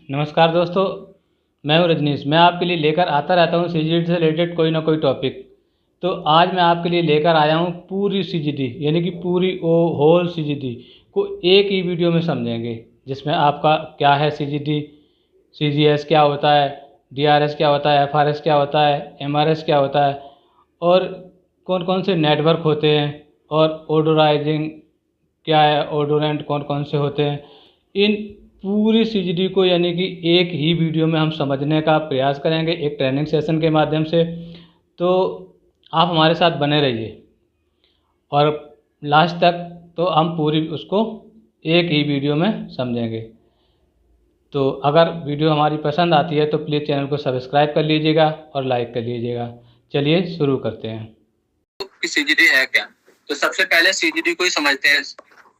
नमस्कार दोस्तों, मैं हूं रजनीश। मैं आपके लिए लेकर आता रहता हूं सीजीडी से रिलेटेड कोई ना कोई टॉपिक। तो आज मैं आपके लिए लेकर आया हूं पूरी सीजीडी, यानी कि पूरी होल सीजीडी को एक ही वीडियो में समझेंगे, जिसमें आपका क्या है सीजीडी, सीजीएस क्या होता है, डीआरएस क्या होता है, एफआरएस क्या होता है, एमआरएस क्या होता है, और कौन कौन से नेटवर्क होते हैं, और ओडोराइजिंग क्या है, ओडोरेंट कौन कौन से होते हैं। इन पूरी सीजीडी को यानी कि एक ही वीडियो में हम समझने का प्रयास करेंगे, एक ट्रेनिंग सेशन के माध्यम से। तो आप हमारे साथ बने रहिए और लास्ट तक तो हम पूरी उसको एक ही वीडियो में समझेंगे। तो अगर वीडियो हमारी पसंद आती है तो प्लीज़ चैनल को सब्सक्राइब कर लीजिएगा और लाइक कर लीजिएगा। चलिए शुरू करते हैं। सीजीडी है क्या? तो सबसे पहले सीजीडी को ही समझते हैं।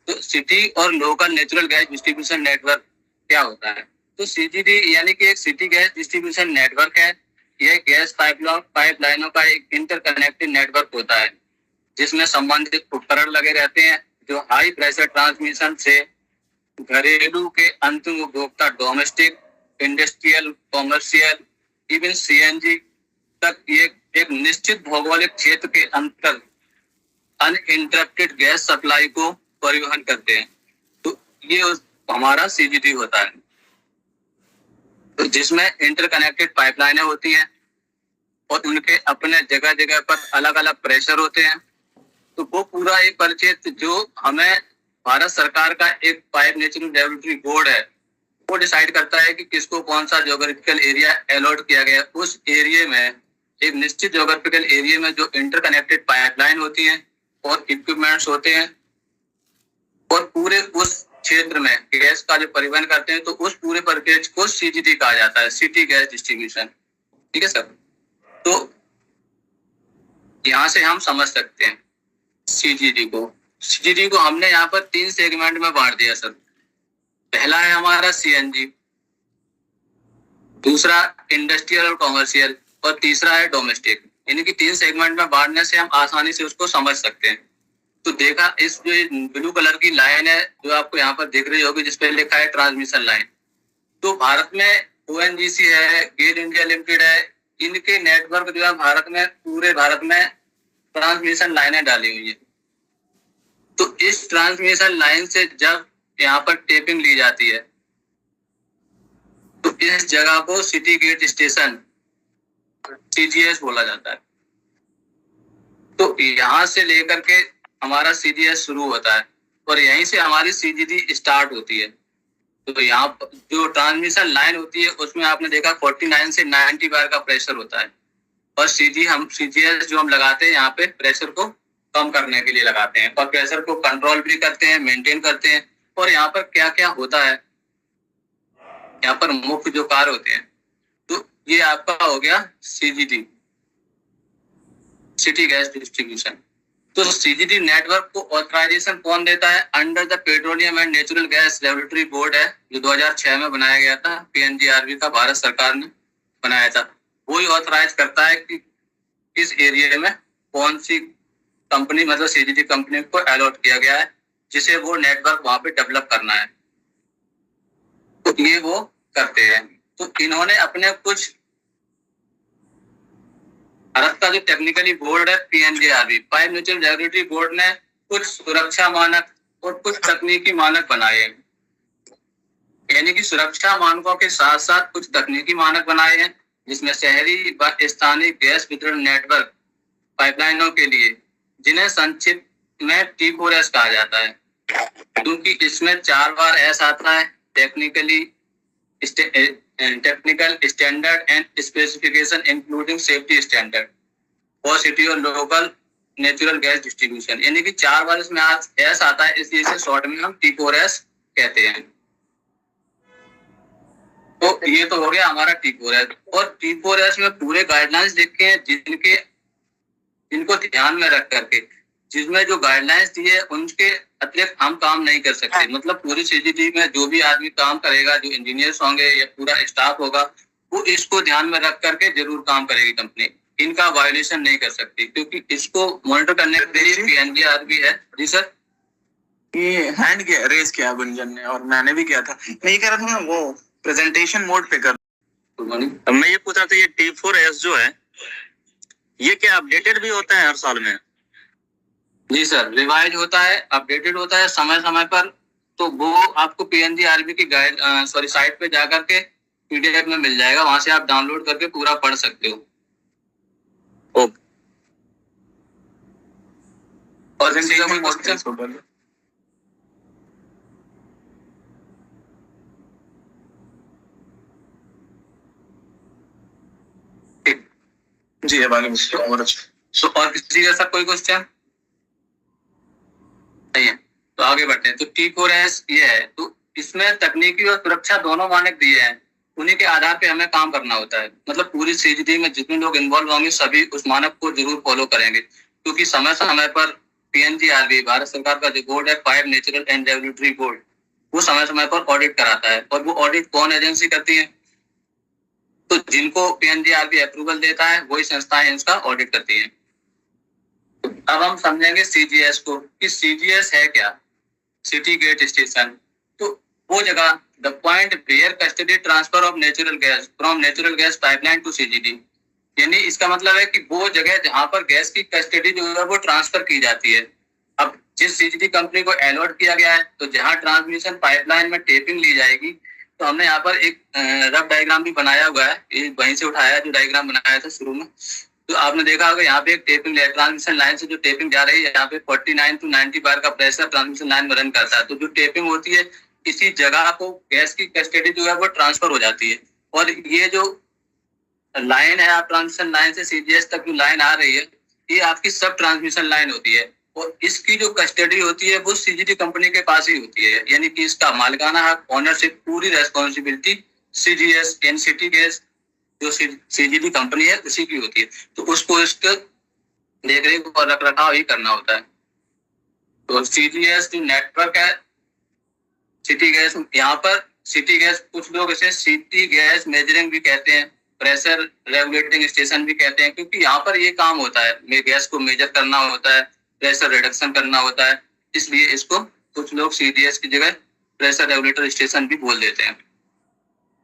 तो सिटी और local natural gas distribution network क्या होता है? तो सीजीडी यानी कि एक सिटी गैस डिस्ट्रीब्यूशन नेटवर्क है। यह गैस पाइपलाइनों का एक इंटरकनेक्टेड नेटवर्क होता है, जिसमें संबंधित उपकरण लगे रहते हैं जो हाई प्रेशर ट्रांसमिशन से घरेलू के अंतिम उपभोक्ता, domestic, industrial, commercial, even CNG तक एक निश्चित भौगोलिक क्षेत्र के अंतर अनइंटरप्टेड गैस सप्लाई को परिवहन करते हैं। तो ये हमारा सीजीडी होता है, तो जिसमें इंटरकनेक्टेड पाइपलाइनें होती हैं और उनके अपने जगह जगह पर अलग अलग प्रेशर होते हैं। तो वो पूरा एक परिचित जो हमें भारत सरकार का एक पाइप नेचुरल रेगुलेटरी बोर्ड है, वो डिसाइड करता है कि किसको कौन सा ज्योग्राफिकल एरिया अलॉट किया गया। उस एरिया में, एक निश्चित ज्योग्राफिकल एरिया में जो इंटरकनेक्टेड पाइपलाइन होती हैं और इक्विपमेंट्स होते हैं, और पूरे उस क्षेत्र में गैस का जो परिवहन करते हैं, तो उस पूरे पैकेज को सीजीडी कहा जाता है, सिटी गैस डिस्ट्रीब्यूशन। ठीक है सर? तो यहाँ से हम समझ सकते हैं सीजीडी को। सीजीडी को हमने यहाँ पर 3 सेगमेंट में बांट दिया सर। पहला है हमारा सीएनजी, दूसरा इंडस्ट्रियल और कॉमर्शियल, और तीसरा है डोमेस्टिक। यानी कि 3 सेगमेंट में बांटने से हम आसानी से उसको समझ सकते हैं। तो देखा, इस जो ब्लू कलर की लाइन है जो आपको यहाँ पर दिख रही होगी, जिसपे लिखा है ट्रांसमिशन लाइन, तो भारत में ओएनजीसी है, गेल इंडिया लिमिटेड है, इनके नेटवर्क जो है भारत में, पूरे भारत में ट्रांसमिशन लाइनें डाली हुई है। तो इस ट्रांसमिशन लाइन से जब यहाँ पर टेपिंग ली जाती है, तो इस जगह को सिटी गेट स्टेशन, सीजीएस बोला जाता है। तो यहाँ से लेकर के हमारा सीजीएस शुरू होता है और यहीं से हमारी सीजीडी स्टार्ट होती है। तो यहाँ पर जो ट्रांसमिशन लाइन होती है, उसमें आपने देखा 49 से 90 बार का प्रेशर होता है, और सीजीएस जो हम लगाते हैं यहाँ पे प्रेशर को कम करने के लिए लगाते हैं, और प्रेशर को कंट्रोल भी करते हैं, मेंटेन करते हैं। और यहाँ पर क्या क्या होता है, यहाँ पर मुख्य जो कार्य होते हैं, तो ये आपका हो गया सीजीडी, सिटी गैस डिस्ट्रीब्यूशन। तो सीजीडी नेटवर्क को ऑथराइजेशन कौन देता है? Under the petroleum and natural gas regulatory board है, जो 2006 में बनाया गया था, पीएनजीआरबी का, भारत सरकार ने बनाया था। वही ऑथराइज करता है कि इस एरिया में कौन सी कंपनी, मतलब सीजीडी कंपनी को अलॉट किया गया है, जिसे वो नेटवर्क वहां पे डेवलप करना है। तो ये वो करते हैं। तो इन्होंने अपने कुछ, भारत का जो टेक्निकली बोर्ड है PNGRB, pipe natural regulatory board ने कुछ सुरक्षा मानक और कुछ तकनीकी मानक बनाए हैं। यानी कि सुरक्षा मानकों के साथ साथ कुछ तकनीकी मानक बनाए हैं, जिसमें शहरी व स्थानीय गैस वितरण नेटवर्क पाइपलाइनों के लिए, जिन्हें संक्षिप्त में T4S कहा जाता है, क्योंकि इसमें 4 बार एस आता है, technical standard and specification including safety standard for city और लोकल नेचुरल गैस डिस्ट्रीब्यूशन। यानी कि 4 बार इसमें एस आता है, इसलिए इसे शॉर्ट में हम T4S कहते हैं। तो ये तो हो गया हमारा T4S। और T4S में पूरे गाइडलाइंस लिखे हैं, जिनको ध्यान में रख करके, जिसमें जो गाइडलाइंस दी है उनके अतिरिक्त हम काम नहीं कर सकते। मतलब पूरी सीजीडी में जो भी आदमी काम करेगा, जो इंजीनियर्स होंगे या पूरा स्टाफ होगा, वो इसको ध्यान में रख करके जरूर काम करेगी कंपनी। इनका वायोलेशन नहीं कर सकती, क्योंकि इसको मॉनिटर करने के लिए पीएनजीआरबी है। जी सर, ये हैंड रेस किया गुंजन ने, और मैंने भी किया था। मैं ये कह रहा था ना, वो प्रेजेंटेशन मोड पे कर। मैं ये पूछ रहा था, ये T4S जो है ये क्या अपडेटेड भी होता है हर साल में? जी सर, रिवाइज होता है, अपडेटेड होता है समय समय पर। तो वो आपको PNGRB की साइट पे जाकर के PDF में मिल जाएगा, वहां से आप डाउनलोड करके पूरा पढ़ सकते हो। और जी अब आगे मुझसे और अच्छा। और किसी का सर कोई क्वेश्चन नहीं है तो आगे बढ़ते हैं। तो T4S ये है, तो इसमें तकनीकी और सुरक्षा दोनों मानक दिए हैं, उन्हीं के आधार पे हमें काम करना होता है। मतलब पूरी CGD में जितने लोग इन्वॉल्व होंगे सभी उस मानक को जरूर फॉलो करेंगे, क्योंकि समय समय पर PNGRB भारत सरकार का जो बोर्ड है, pipe natural and regulatory board, वो समय समय पर ऑडिट कराता है। और वो ऑडिट कौन एजेंसी करती है? तो जिनको PNGRB अप्रूवल देता है वही संस्थाएं इसका ऑडिट करती है। अब हम समझेंगे CGS को कि CGS है क्या। सिटी गेट स्टेशन, तो वो जगह the point where custody transfer of natural gas from natural gas pipeline to CGD, यानी इसका मतलब है कि वो जगह जहां पर गैस की कस्टडी जो है वो ट्रांसफर की जाती है। अब जिस CGD कंपनी को अलॉट किया गया है, तो जहां ट्रांसमिशन पाइपलाइन में टेपिंग ली जाएगी, तो हमने यहाँ पर एक रफ डायग्राम भी बनाया हुआ है, ये वहीं से उठाया जो डायग्राम बनाया था शुरू में। तो आपने देखा होगा यहाँ पे एक टेपिंग ट्रांसमिशन लाइन से जो टेपिंग जा रही है, यहाँ पे 49 to 90 बार का प्रेशर ट्रांसमिशन लाइन में रन करता है। तो जो टेपिंग होती है, इसी जगह को गैस की कस्टडी जो है वो ट्रांसफर हो जाती है। और ये जो लाइन है, आप ट्रांसमिशन लाइन से CGS तक जो लाइन आ रही है, ये आपकी सब ट्रांसमिशन लाइन होती है। और इसकी जो कस्टडी होती है वो CGD कंपनी के पास ही होती है, यानी कि इसका मालिकाना हक, ओनरशिप, पूरी रेस्पॉन्सिबिलिटी CGS सिटी गैस जो CGD कंपनी है उसी की होती है। तो उसको इसके देखरेख और रखरखाव ही करना होता है। तो CGS जो नेटवर्क है सिटी गैस, यहाँ पर सिटी गैस, कुछ लोग इसे सिटी गैस मेजरिंग भी कहते हैं, प्रेशर रेगुलेटिंग स्टेशन भी कहते हैं, क्योंकि यहाँ पर ये काम होता है, गैस को मेजर करना होता है, प्रेशर रिडक्शन करना होता है, इसलिए इसको कुछ लोग CGS की जगह प्रेशर रेगुलेटर स्टेशन भी बोल देते हैं।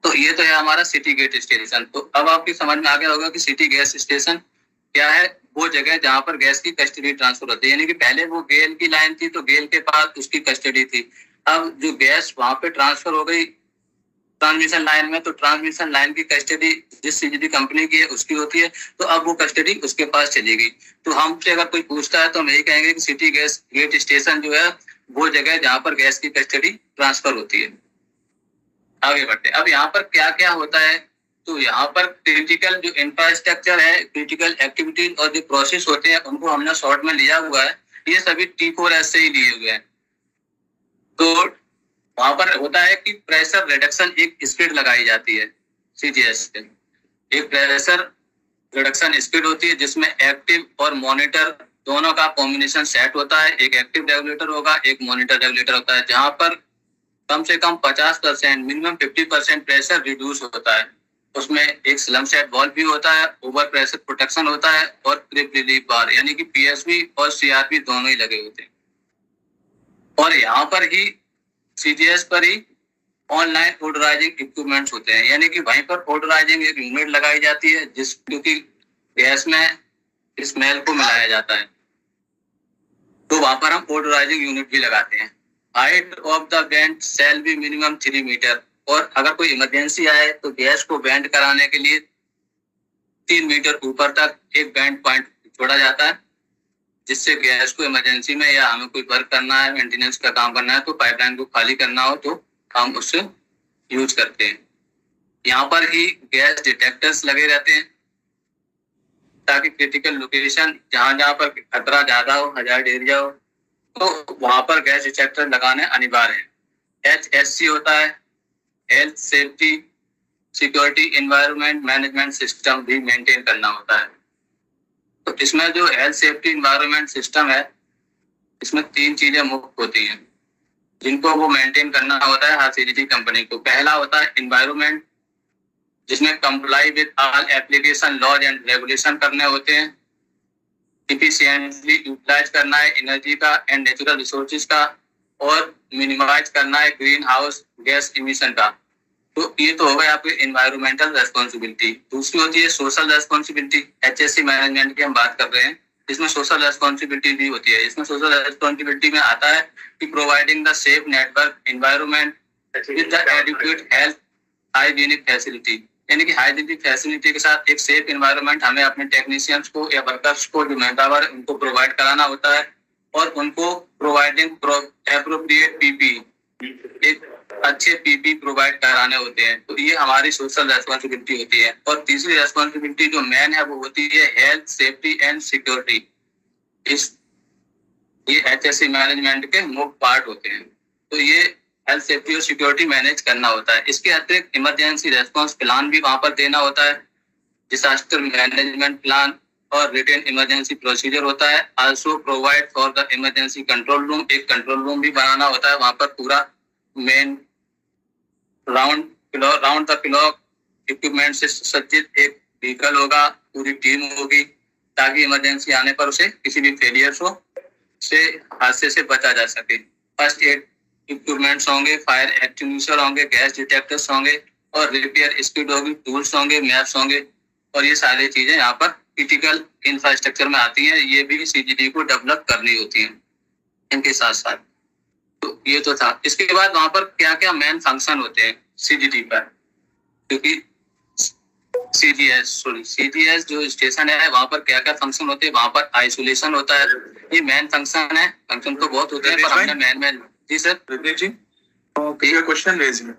तो ये तो है हमारा सिटी गेट स्टेशन। तो अब आपकी समझ में आ गया होगा कि सिटी गैस स्टेशन क्या है। वो जगह जहाँ पर गैस की कस्टडी ट्रांसफर होती है, यानी कि पहले वो गेल की लाइन थी तो गेल के पास उसकी कस्टडी थी। अब जो गैस वहां पे ट्रांसफर हो गई ट्रांसमिशन लाइन में, तो ट्रांसमिशन लाइन की कस्टडी जिस CGD कंपनी की है उसकी होती है, तो अब वो कस्टडी उसके पास चली गई। तो हमसे अगर कोई पूछता है तो हम यही कहेंगे कि सिटी गैस गेट स्टेशन जो है वो जगह जहाँ पर गैस की कस्टडी ट्रांसफर होती है। आगे बढ़ते हैं। अब यहाँ पर क्या क्या होता है, तो यहाँ पर क्रिटिकल जो इंफ्रास्ट्रक्चर है, क्रिटिकल एक्टिविटीज और जो प्रोसेस होते हैं उनको हमने शॉर्ट में लिया हुआ है, ये सभी T4S से ही लिए हुए हैं। तो वहां पर होता है कि प्रेशर रिडक्शन एक स्पीड लगाई जाती है CGS से, एक प्रेशर रिडक्शन स्पीड होती है जिसमें एक्टिव और मॉनिटर दोनों का कॉम्बिनेशन सेट होता है। एक एक्टिव रेगुलेटर होगा, एक मॉनिटर रेगुलेटर होता है, जहां पर कम से कम 50% मिनिमम 50% प्रेशर रिड्यूस होता है। उसमें एक स्लम सेट वॉल्व भी होता है, ओवर प्रेशर प्रोटेक्शन होता है, और क्रिप रिलीफ बार यानी कि PSB और CRP दोनों ही लगे होते हैं। और यहाँ पर ही CGS पर ही ऑनलाइन ओडोराइजिंग इक्विपमेंट्स होते हैं, यानी कि वहीं पर ओडोराइजिंग एक यूनिट लगाई जाती है जिस क्योंकि गैस में स्मेल को मिलाया जाता है, तो वहां पर हम ओडोराइजिंग यूनिट भी लगाते हैं। Height of the vent shall be minimum 3 metre, और अगर कोई इमरजेंसी आए तो गैस को वेंट कराने के लिए 3 मीटर ऊपर तक एक वेंट पॉइंट छोड़ा जाता है, जिससे गैस को इमरजेंसी में या हमें कोई वर्क करना है, मेंटेनेंस का काम करना है, तो पाइपलाइन को खाली करना हो तो हम उससे यूज करते हैं। यहाँ पर ही गैस डिटेक्टर्स लगे रहते हैं ताकि क्रिटिकल लोकेशन जहां जहां पर खतरा ज्यादा हो, हजार्ड एरिया हो, तो वहां पर गैस डिटेक्टर लगाने अनिवार्य है। HSC होता है, health safety security environment management system भी मेंटेन करना होता है। तो इसमें जो हेल्थ सेफ्टी एनवायरनमेंट सिस्टम है, इसमें 3 चीजें मुख्य होती हैं जिनको वो मेंटेन करना होता है हर CGD कंपनी को। पहला होता है एनवायरनमेंट, जिसमें comply with all application laws and regulation करने होते हैं, इफिशिएंटली यूटिलाइज करना है एनर्जी का एंड नेचुरल रिसोर्सेज का, और मिनिमाइज करना है ग्रीन हाउस गैस इमिशन का। तो ये तो हो गया आपकी एनवायरमेंटल रेस्पॉन्सिबिलिटी। दूसरी होती है सोशल रेस्पॉन्सिबिलिटी। HSC मैनेजमेंट की हम बात कर रहे हैं, इसमें सोशल रेस्पॉन्सिबिलिटी भी होती है। इसमें सोशल रेस्पॉन्सिबिलिटी में आता है कि providing the safe network environment with the adequate health hygienic facility, यानी कि हाइजीनिक फैसिलिटी के साथ एक सेफ एनवायरमेंट हमें अपने टेक्नीशियंस को या वर्कर्स को जो मेहनतावर उनको प्रोवाइड कराना होता है, और उनको प्रोवाइडिंग एप्रोप्रिएट पीपी, एक अच्छे पीपी प्रोवाइड कराने होते हैं। तो ये हमारी सोशल रेस्पॉन्सिबिलिटी होती है। और तीसरी रेस्पॉन्सिबिलिटी जो मेन है वो होती है हेल्थ सेफ्टी एंड सिक्योरिटी। इस ये HSC मैनेजमेंट के मुख्य पार्ट होते हैं। तो ये हेल्थ सेफ्टी और सिक्योरिटी मैनेज करना होता है। इसके अतिरिक्त इमरजेंसी रेस्पॉन्स प्लान भी वहां पर देना होता है, डिजास्टर मैनेजमेंट प्लान और रिटेन इमरजेंसी प्रोसीजर होता है। Also provide for the emergency control room, एक कंट्रोल रूम भी बनाना होता है। वहां पर पूरा main round the clock equipment से सज्जित एक व्हीकल होगा, पूरी टीम होगी, ताकि इमरजेंसी आने पर उसे किसी भी फेलियर से हादसे से बचा जा सके। फर्स्ट एड इक्विपमेंट्स होंगे, फायर एक्सटिंग्विशर होंगे, गैस डिटेक्टर्स होंगे, और रिपेयर स्किड होगी, टूल्स होंगे, मैप्स होंगे, और ये सारी चीजें यहाँ पर क्रिटिकल इंफ्रास्ट्रक्चर में आती हैं। ये भी CGD को डेवलप करनी होती है इनके साथ साथ। तो ये तो था। इसके बाद वहां पर क्या क्या मेन फंक्शन होते हैं CGD पर, क्योंकि CGS जो स्टेशन है वहां पर क्या क्या फंक्शन होते हैं। वहां पर आइसोलेशन होता है, ये मेन फंक्शन है। फंक्शन तो बहुत होते हैं पर हमने मेन जी सर रितेश जी, क्वेश्चन रेज है।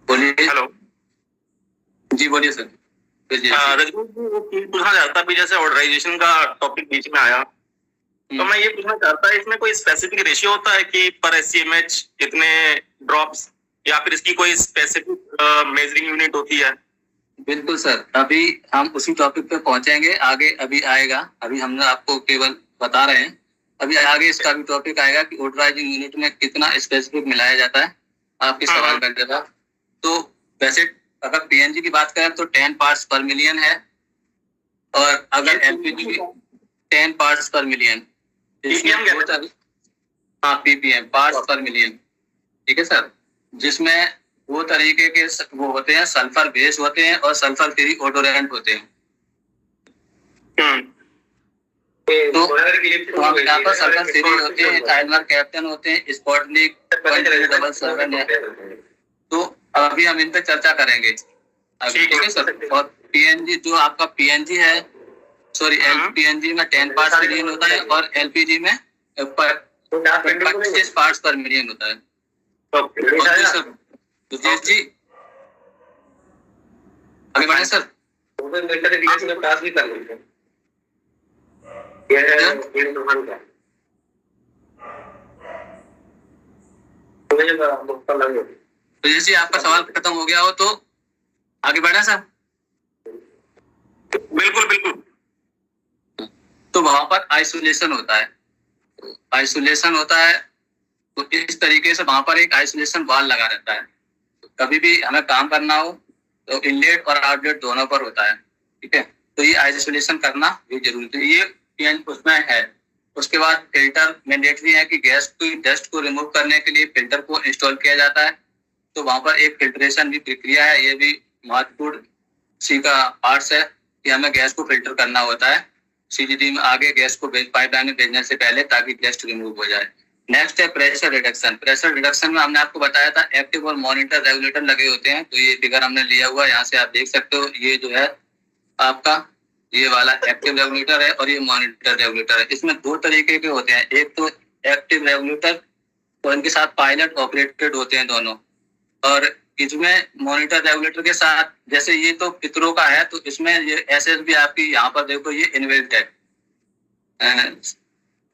बोलिए। हेलो जी बोलिए सर। रजनीश जी, वो पूछना चाहता भी, जैसे ऑर्डराइजेशन का टॉपिक बीच में आया, तो मैं ये पूछना चाहता है इसमें कोई स्पेसिफिक रेशियो होता है कि पर SCMH इतने ड्रॉप्स, या फिर इसकी कोई स्पेसिफिक मेजरिंग यूनिट होती है? बिल्कुल सर, अभी हम उसी टॉपिक पे पहुंचेंगे, आगे अभी आएगा। अभी हमने आपको केवल बता रहे हैं, अभी आगे इसका भी टॉपिक आएगा कि ऑर्डराइजिंग यूनिट में कितना स्पेसिफिक मिलाया जाता है। आपके सवाल का जवाब तो वैसे अगर PNG की बात करें तो 10 पार्ट्स पर मिलियन है, और अगर LPG की 10 पार्ट्स पर मिलियन। हाँ, PPM पार्ट्स पर मिलियन, ठीक है सर। जिसमें वो तरीके के वो होते हैं, सल्फर बेस होते हैं और सल्फर फ्री ओडोरेंट होते हैं। तो यहाँ पर सल्फर फ्री होते हैं, टाइमर कैप्टन होते हैं, स्पॉटनिक 177 है। तो अभी हम इन पे चर्चा करेंगे अभी, ठीक है सर। और PNG जो आपका PNG है, सॉरी LPNG में 10 पार्ट्स पर मिलियन होता है, और LPG में 25 पार्ट्स पर मिलियन होता है। सुदेश जी आगे बढ़े सर। तो जैसे आपका सवाल खत्म हो गया हो तो आगे बढ़े सर। बिल्कुल बिल्कुल। तो वहां पर आइसोलेशन होता है, तो इस तरीके से वहां पर एक आइसोलेशन वाल लगा रहता है। तो कभी भी हमें काम करना हो तो इनलेट और आउटलेट दोनों पर होता है, ठीक है। तो ये आइसोलेशन करना भी जरूरी है, ये उसमें है। उसके बाद फिल्टर मैंडेटरी है कि गैस की डस्ट को रिमूव करने के लिए फिल्टर को इंस्टॉल किया जाता है। तो वहां पर एक फिल्ट्रेशन भी प्रक्रिया है, ये भी महत्वपूर्ण सी का पार्ट्स है कि हमें गैस को फिल्टर करना होता है CGD में आगे गैस को पाइपलाइन में भेजने से पहले, ताकि डस्ट रिमूव हो जाए। नेक्स्ट है प्रेशर रिडक्शन। प्रेशर रिडक्शन में हमने आपको बताया था एक्टिव और मॉनिटर रेगुलेटर लगे होते हैं। तो ये फिगर हमने लिया हुआ है, यहाँ से आप देख सकते हो। ये जो है आपका ये वाला एक्टिव रेगुलेटर है और ये मॉनिटर रेगुलेटर है। इसमें दो तरीके के होते हैं, एक तो एक्टिव रेगुलेटर और इनके साथ पायलट ऑपरेटेड होते हैं दोनों, और इसमें मॉनिटर रेगुलेटर के साथ जैसे ये तो पितरों का है, तो इसमें ये SS भी आपकी यहाँ पर देखो ये इनबिल्ट है,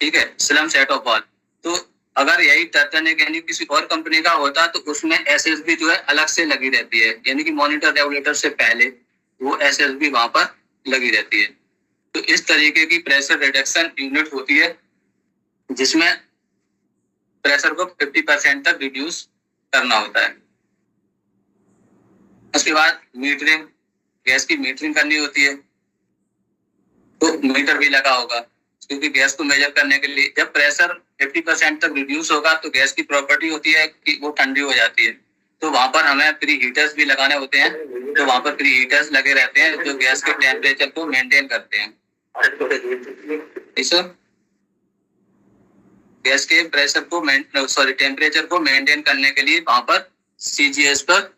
ठीक है, स्लम सेट ऑफ वॉल। तो अगर यही टाइटैनिक यानी किसी और कंपनी का होता तो उसमें SS भी जो है अलग से लगी रहती है, यानी कि मॉनिटर रेगुलेटर से पहले वो SS भी वहां पर लगी रहती है। तो इस तरीके की प्रेशर रिडक्शन यूनिट होती है जिसमें प्रेशर को 50% तक रिड्यूस करना होता है। उसके बाद मीटरिंग, गैस की मीटरिंग करनी होती है, तो मीटर भी लगा होगा। क्योंकि गैस को मेजर करने के लिए जब प्रेशर 50% तक रिड्यूस होगा तो गैस की प्रॉपर्टी होती है कि वो ठंडी हो जाती है, तो वहां पर हमें प्री हीटर्स भी लगाने होते हैं। तो वहां पर प्री हीटर्स लगे रहते हैं जो गैस के टेम्परेचर को मेंटेन करते हैं। गैस के प्रेशर को टेम्परेचर को मेंटेन करने के लिए वहां पर सीजीएस पर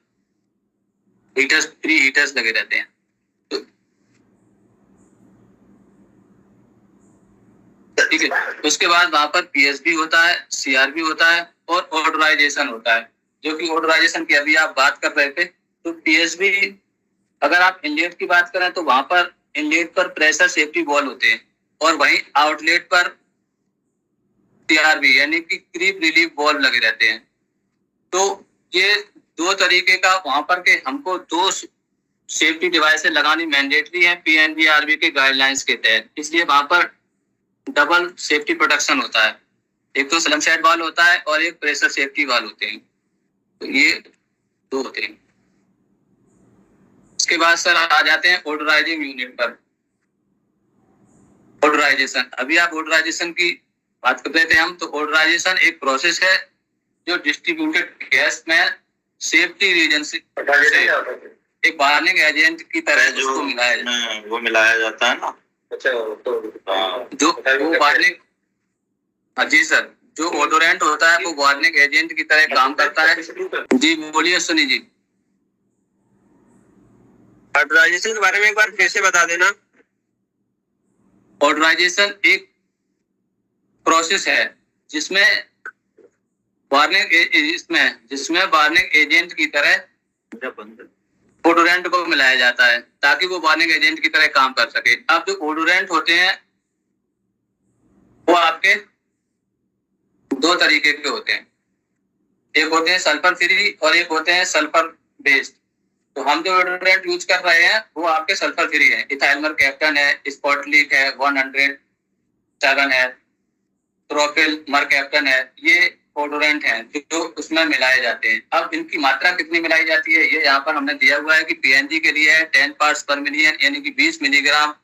हीटर्स, प्री हीटर्स लगे रहते हैं। ठीक है, उसके बाद वहां पर पीएसबी होता है, सीआरबी होता है और ऑडराइजेशन होता है, जो कि ऑडराइजेशन की अभी आप बात कर रहे थे। तो पीएसबी अगर आप इनलेट की बात करें तो वहां पर इनलेट पर प्रेशर सेफ्टी वॉल्व होते हैं और वहीं आउटलेट पर सीआरबी यानी कि क्रीप रिलीफ वॉल्व लगे रहते हैं। तो ये दो तरीके का वहां पर के हमको दो सेफ्टी डिवाइसेस लगानी मैंडेटरी है पीएनबीआरबी के गाइडलाइंस के तहत। इसलिए वहां पर डबल सेफ्टी प्रोटेक्शन होता है, एक तो स्लम सेट वाल होता है और एक प्रेशर सेफ्टी वाल होते हैं। तो ये दो होते हैं। इसके बाद सर आ जाते हैं ऑडराइजिंग यूनिट पर। ऑडराइजेशन, अभी आप ऑडराइजेशन की बात कर रहे थे हम, तो ऑडराइजेशन एक प्रोसेस है जो डिस्ट्रीब्यूटेड गैस में सेफ्टी रीजन से एक वार्निंग एजेंट की तरह जो मिलाया जाता है ना। अच्छा, जो वो वार्निंग, हाँ जी सर, जो ओडोरेंट होता है वो वार्निंग एजेंट की तरह काम करता है। जी बोलिए सुनी जी। ऑडराइजेशन के बारे में एक बार फिर से बता देना। ऑडराइजेशन एक प्रोसेस है जिसमें वार्निंग एजेंट की तरह ओडोरेंट को मिलाया जाता है ताकि वो वार्निंग एजेंट की तरह काम कर सके। अब जो ओडोरेंट होते हैं वो आपके दो तरीके के होते हैं, एक होते हैं सल्फर फ्री और एक होते हैं सल्फर बेस्ड। तो हम जो ओडोरेंट यूज कर रहे हैं वो आपके सल्फर फ्री है, इथाइल कैप्टन है, स्पॉटलिक है, 107 है, ट्रोफिल मर कैप्टन है, ये ओडोरेंट हैं जो उसमें मिलाए जाते हैं। अब इनकी मात्रा कितनी मिलाई जाती है ये यहाँ पर हमने दिया हुआ है कि पीएनजी के लिए है 10 पार्ट्स पर मिलियन यानी कि 20 मिलीग्राम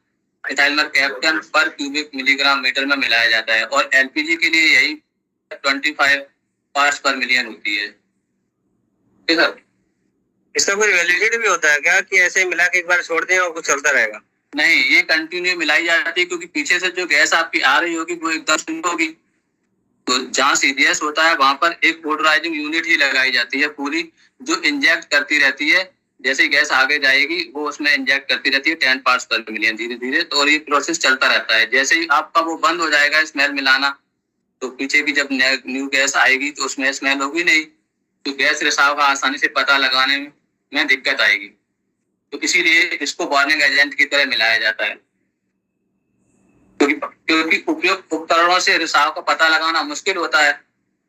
इथाइल कैप्टन पर क्यूबिक मिलीग्राम मीटर में मिलाया जाता है, और एलपीजी के लिए यही 25 पार्ट्स पर मिलियन होती है। ठीक है, इसका कोई वैलिडिटी भी होता है क्या कि ऐसे मिला के एक बार छोड़ दें और कुछ चलता रहेगा? नहीं, ये कंटिन्यू मिलाई जाती है क्योंकि पीछे से जो गैस आपकी आ रही होगी वो एकदम शुद्ध होगी। तो जहाँ सीडीएस होता है वहां पर एक ओडराइजिंग यूनिट ही लगाई जाती है पूरी, जो इंजेक्ट करती रहती है। जैसे गैस आगे जाएगी वो उसमें इंजेक्ट करती रहती है 10 पार्ट्स पर मिलियन धीरे धीरे। तो और ये प्रोसेस चलता रहता है। जैसे ही आपका वो बंद हो जाएगा स्मेल मिलाना, तो पीछे की जब न्यू गैस आएगी तो उसमें स्मेल होगी नहीं, तो गैस रिसाव का आसानी से पता लगाने में दिक्कत आएगी। तो इसीलिए इसको वार्निंग एजेंट की तरह मिलाया जाता है, क्योंकि उपयुक्त उपकरणों से रिसाव का पता लगाना मुश्किल होता है।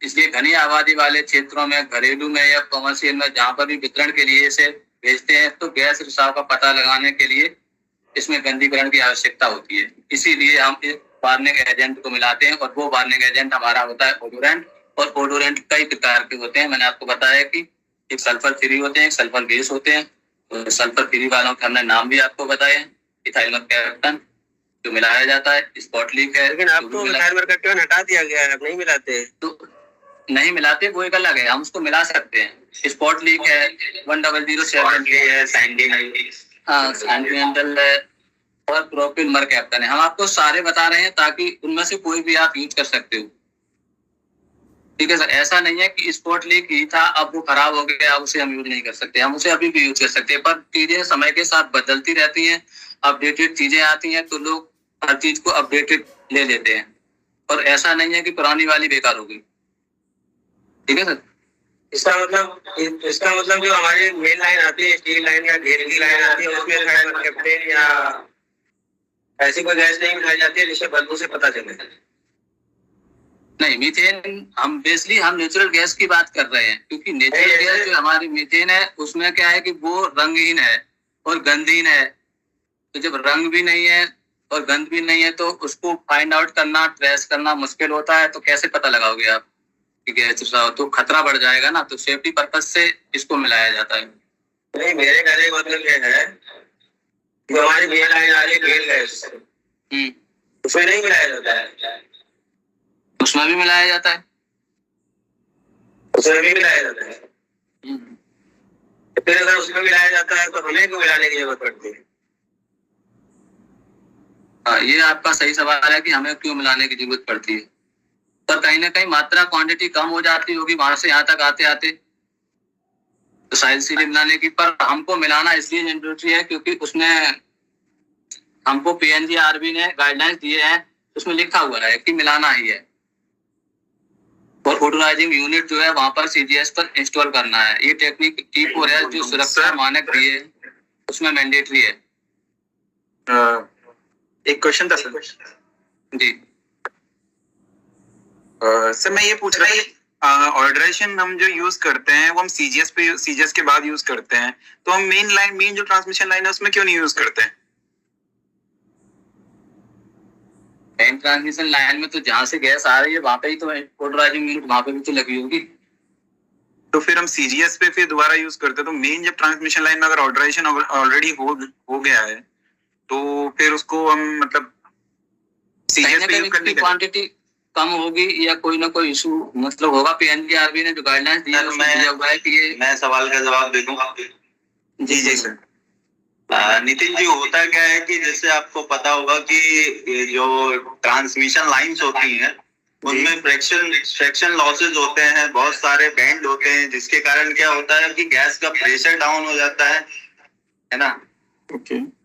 इसलिए घनी आबादी वाले क्षेत्रों में, घरेलू में या कमर्शियल में जहाँ पर भी वितरण के लिए इसे भेजते हैं तो गैस रिसाव का पता लगाने के लिए इसमें गंदीकरण की आवश्यकता होती है। इसीलिए हम एक वार्निंग एजेंट को मिलाते हैं और वो वार्निंग एजेंट हमारा होता है ओडोरेंट। और ओडोरेंट कई प्रकार के होते हैं, मैंने आपको बताया कि एक सल्फर फ्री होते हैं, एक सल्फर बेस होते हैं। तो सल्फर फ्री वालों के हमने नाम भी आपको बताए, इथाइल कैप्टन जो मिलाया जाता है, स्पॉटलिक है। लेकिन आपको इथाइल कैप्टन हटा दिया गया है, आप नहीं मिलाते? तो नहीं मिलाते, वो एक अलग है, हम उसको मिला सकते हैं। स्पॉटलिक है, 1007 है, सेंटिनेंटल है और प्रोपिल मर कैप्टन है। हम आपको सारे बता रहे हैं ताकि उनमें से कोई भी आप यूज कर सकते हो। ठीक है सर, ऐसा नहीं है कि स्पॉटलिक ही था अब वो खराब हो गया अब उसे हम यूज नहीं कर सकते, हम उसे अभी भी यूज कर सकते हैं। पर चीजें समय के साथ बदलती रहती हैं, अपडेटेड चीजें आती हैं तो लोग हर चीज को अपडेटेड ले लेते हैं, और ऐसा नहीं है कि पुरानी वाली बेकार हो गई। ठीक है सर, इसका मतलब जो हमारी मेन लाइन आती है, स्टील लाइन या घेर की लाइन आती है, उसमें इथाइल कैप्टन या ऐसी कोई गैस नहीं मिलाई जाती है जिससे बदबू से पता चले? नहीं, मीथेन हम नेचुरल गैस की बात कर रहे हैं, क्योंकि नेचुरल गैस जो हमारी मीथेन है उसमें क्या है कि वो रंगहीन है और गंधहीन है। तो जब रंग भी नहीं है और गंध भी नहीं है तो उसको फाइंड आउट करना, ट्रेस करना मुश्किल होता है। तो कैसे पता लगाओगे आप कि गैस तो खतरा बढ़ जाएगा ना, तो सेफ्टी पर्पज से इसको मिलाया जाता है। नहीं, मेरे कहने का मतलब ये है कि हमारी मेन लाइन आ रही है गेल गैस, उसमें नहीं मिलाया जाता है? उसमें भी मिलाया जाता है। उसमें भी मिलाया जाता है। फिर अगर उसमें मिलाया जाता है तो हमें क्यों मिलाने की जरूरत पड़ती है? हाँ, ये आपका सही सवाल है कि हमें क्यों मिलाने की जरूरत पड़ती है। पर कहीं ना कहीं मात्रा क्वांटिटी कम हो जाती होगी वहां से यहाँ तक आते आते, तो शायद इसीलिए मिलाने की। पर हमको मिलाना इसलिए जरूरी है क्योंकि उसने हमको PNGRB ने गाइडलाइंस दिए हैं, उसमें लिखा हुआ है कि मिलाना ही है। और फोटोलाइजिंग यूनिट जो है वहां पर CGS पर इंस्टॉल करना है। ये टेक्निक T4S जो सुरक्षा मानक दिए उसमें मैंडेटरी है। एक क्वेश्चन था सर। जी सर मैं ये पूछ रहा था, ऑर्डरेशन हम जो यूज करते हैं वो हम सीजीएस के बाद यूज करते हैं, तो हम मेन जो ट्रांसमिशन लाइन है उसमें क्यों नहीं यूज करते हैं? मेन ट्रांसमिशन लाइन में तो जहां से गैस आ रही है वहां पे ही तो फोटोलाइजिंग यूनिट वहां पे भी तो लगी होगी। तो फिर हम सीजीएस पे फिर दोबारा यूज करते हैं, तो मेन जब ट्रांसमिशन लाइन में अगर ऑर्डरेशन ऑलरेडी हो गया है तो फिर उसको हम मतलब सीजीएस पे यूज करने के क्वांटिटी कम होगी या कोई ना कोई इशू मतलब होगा। PNGRB ने जो गाइडलाइंस दिया है कि ये मैं सवाल का जवाब दे दूंगा। जी सर। नितिन जी, होता क्या है कि जैसे आपको पता होगा कि जो ट्रांसमिशन लाइंस होती हैं उनमें फ्रैक्शन लॉसेज होते हैं, बहुत सारे बैंड होते हैं, जिसके कारण क्या होता है कि गैस का प्रेशर डाउन हो जाता है ना।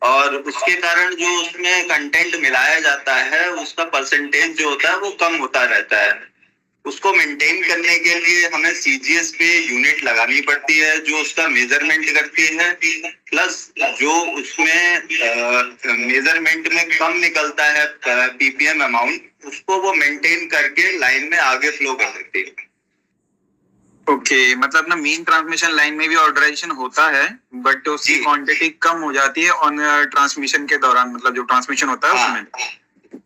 और उसके कारण जो उसमें कंटेंट मिलाया जाता है उसका परसेंटेज जो होता है वो कम होता रहता है। उसको मेंटेन करने के लिए हमें सीजीएस पे यूनिट लगानी पड़ती है जो उसका मेजरमेंट करती है, प्लस जो उसमें मेजरमेंट में कम निकलता है पीपीएम अमाउंट, उसको वो मेंटेन करके लाइन में आगे फ्लो कर सकती है। ओके, मतलब ना मेन ट्रांसमिशन लाइन में भी ऑर्डराइजेशन होता है बट उसकी क्वांटिटी कम हो जाती है ऑन ट्रांसमिशन के दौरान, मतलब जो ट्रांसमिशन होता है उसमें।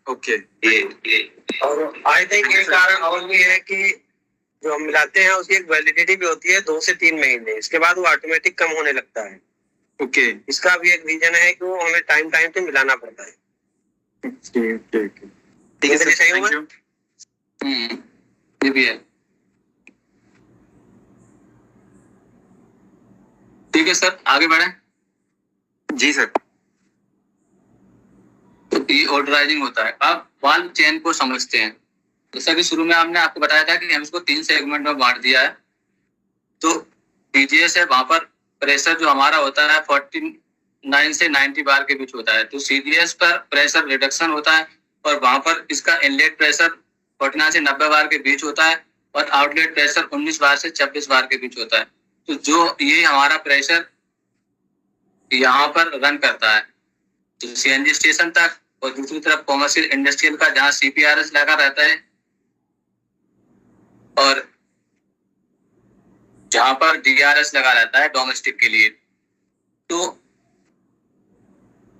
ओके, और आई थिंक ये कारण और भी है कि जो हम मिलाते हैं उसकी एक वैलिडिटी भी होती है 2 से 3 महीने, इसके बाद वो ऑटोमेटिक कम होने लगता है। ओके, इसका भी एक रीजन है कि वो हमें टाइम पे मिलाना पड़ता है। ठीक है सर, थैंक यू। ये भी है। ठीक है सर, आगे बढ़े। जी सर। तो ये ऑर्डराइजिंग होता है। अब वाल्व चेन को समझते हैं। जैसा कि शुरू में हमने आपको बताया था कि हम इसको 3 सेगमेंट में बांट दिया है। तो TGS है, वहां पर प्रेशर जो हमारा होता है 49 से 90 बार के बीच होता है। तो CGS पर प्रेशर रिडक्शन होता है और वहां पर इसका इनलेट प्रेशर 49 से 90 बार के बीच होता है और आउटलेट प्रेशर 19 बार से 26 बार के बीच होता है। तो जो ये हमारा प्रेशर यहाँ पर रन करता है तो CNG स्टेशन तक, और दूसरी तरफ कॉमर्शियल इंडस्ट्रियल का जहाँ CPRS लगा रहता है और जहां पर DRS लगा रहता है डोमेस्टिक के लिए। तो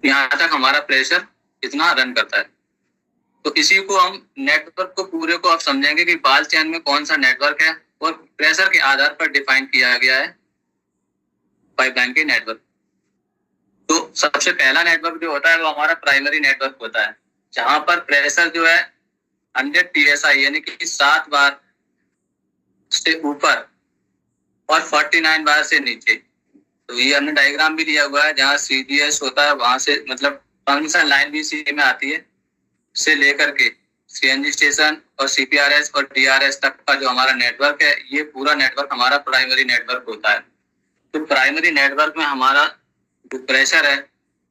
यहाँ तक हमारा प्रेशर इतना रन करता है। तो इसी को हम नेटवर्क को पूरे को आप समझेंगे कि वाल्व चेन में कौन सा नेटवर्क है और प्रेशर के आधार पर डिफाइन किया गया है पाइपलाइन के नेटवर्क। तो सबसे पहला नेटवर्क जो होता है वो हमारा प्राइमरी नेटवर्क होता है, जहां पर प्रेशर जो है 100 PSI यानी कि 7 बार से ऊपर और 49 बार से नीचे। तो ये हमने डायग्राम भी दिया हुआ है, जहाँ CGS होता है वहां से मतलब ट्रांसमिशन लाइन भी सी में आती है, से लेकर के CNG स्टेशन और CPRS और DRS तक का जो हमारा नेटवर्क है, ये पूरा नेटवर्क हमारा प्राइमरी नेटवर्क होता है। तो प्राइमरी नेटवर्क में हमारा जो प्रेशर है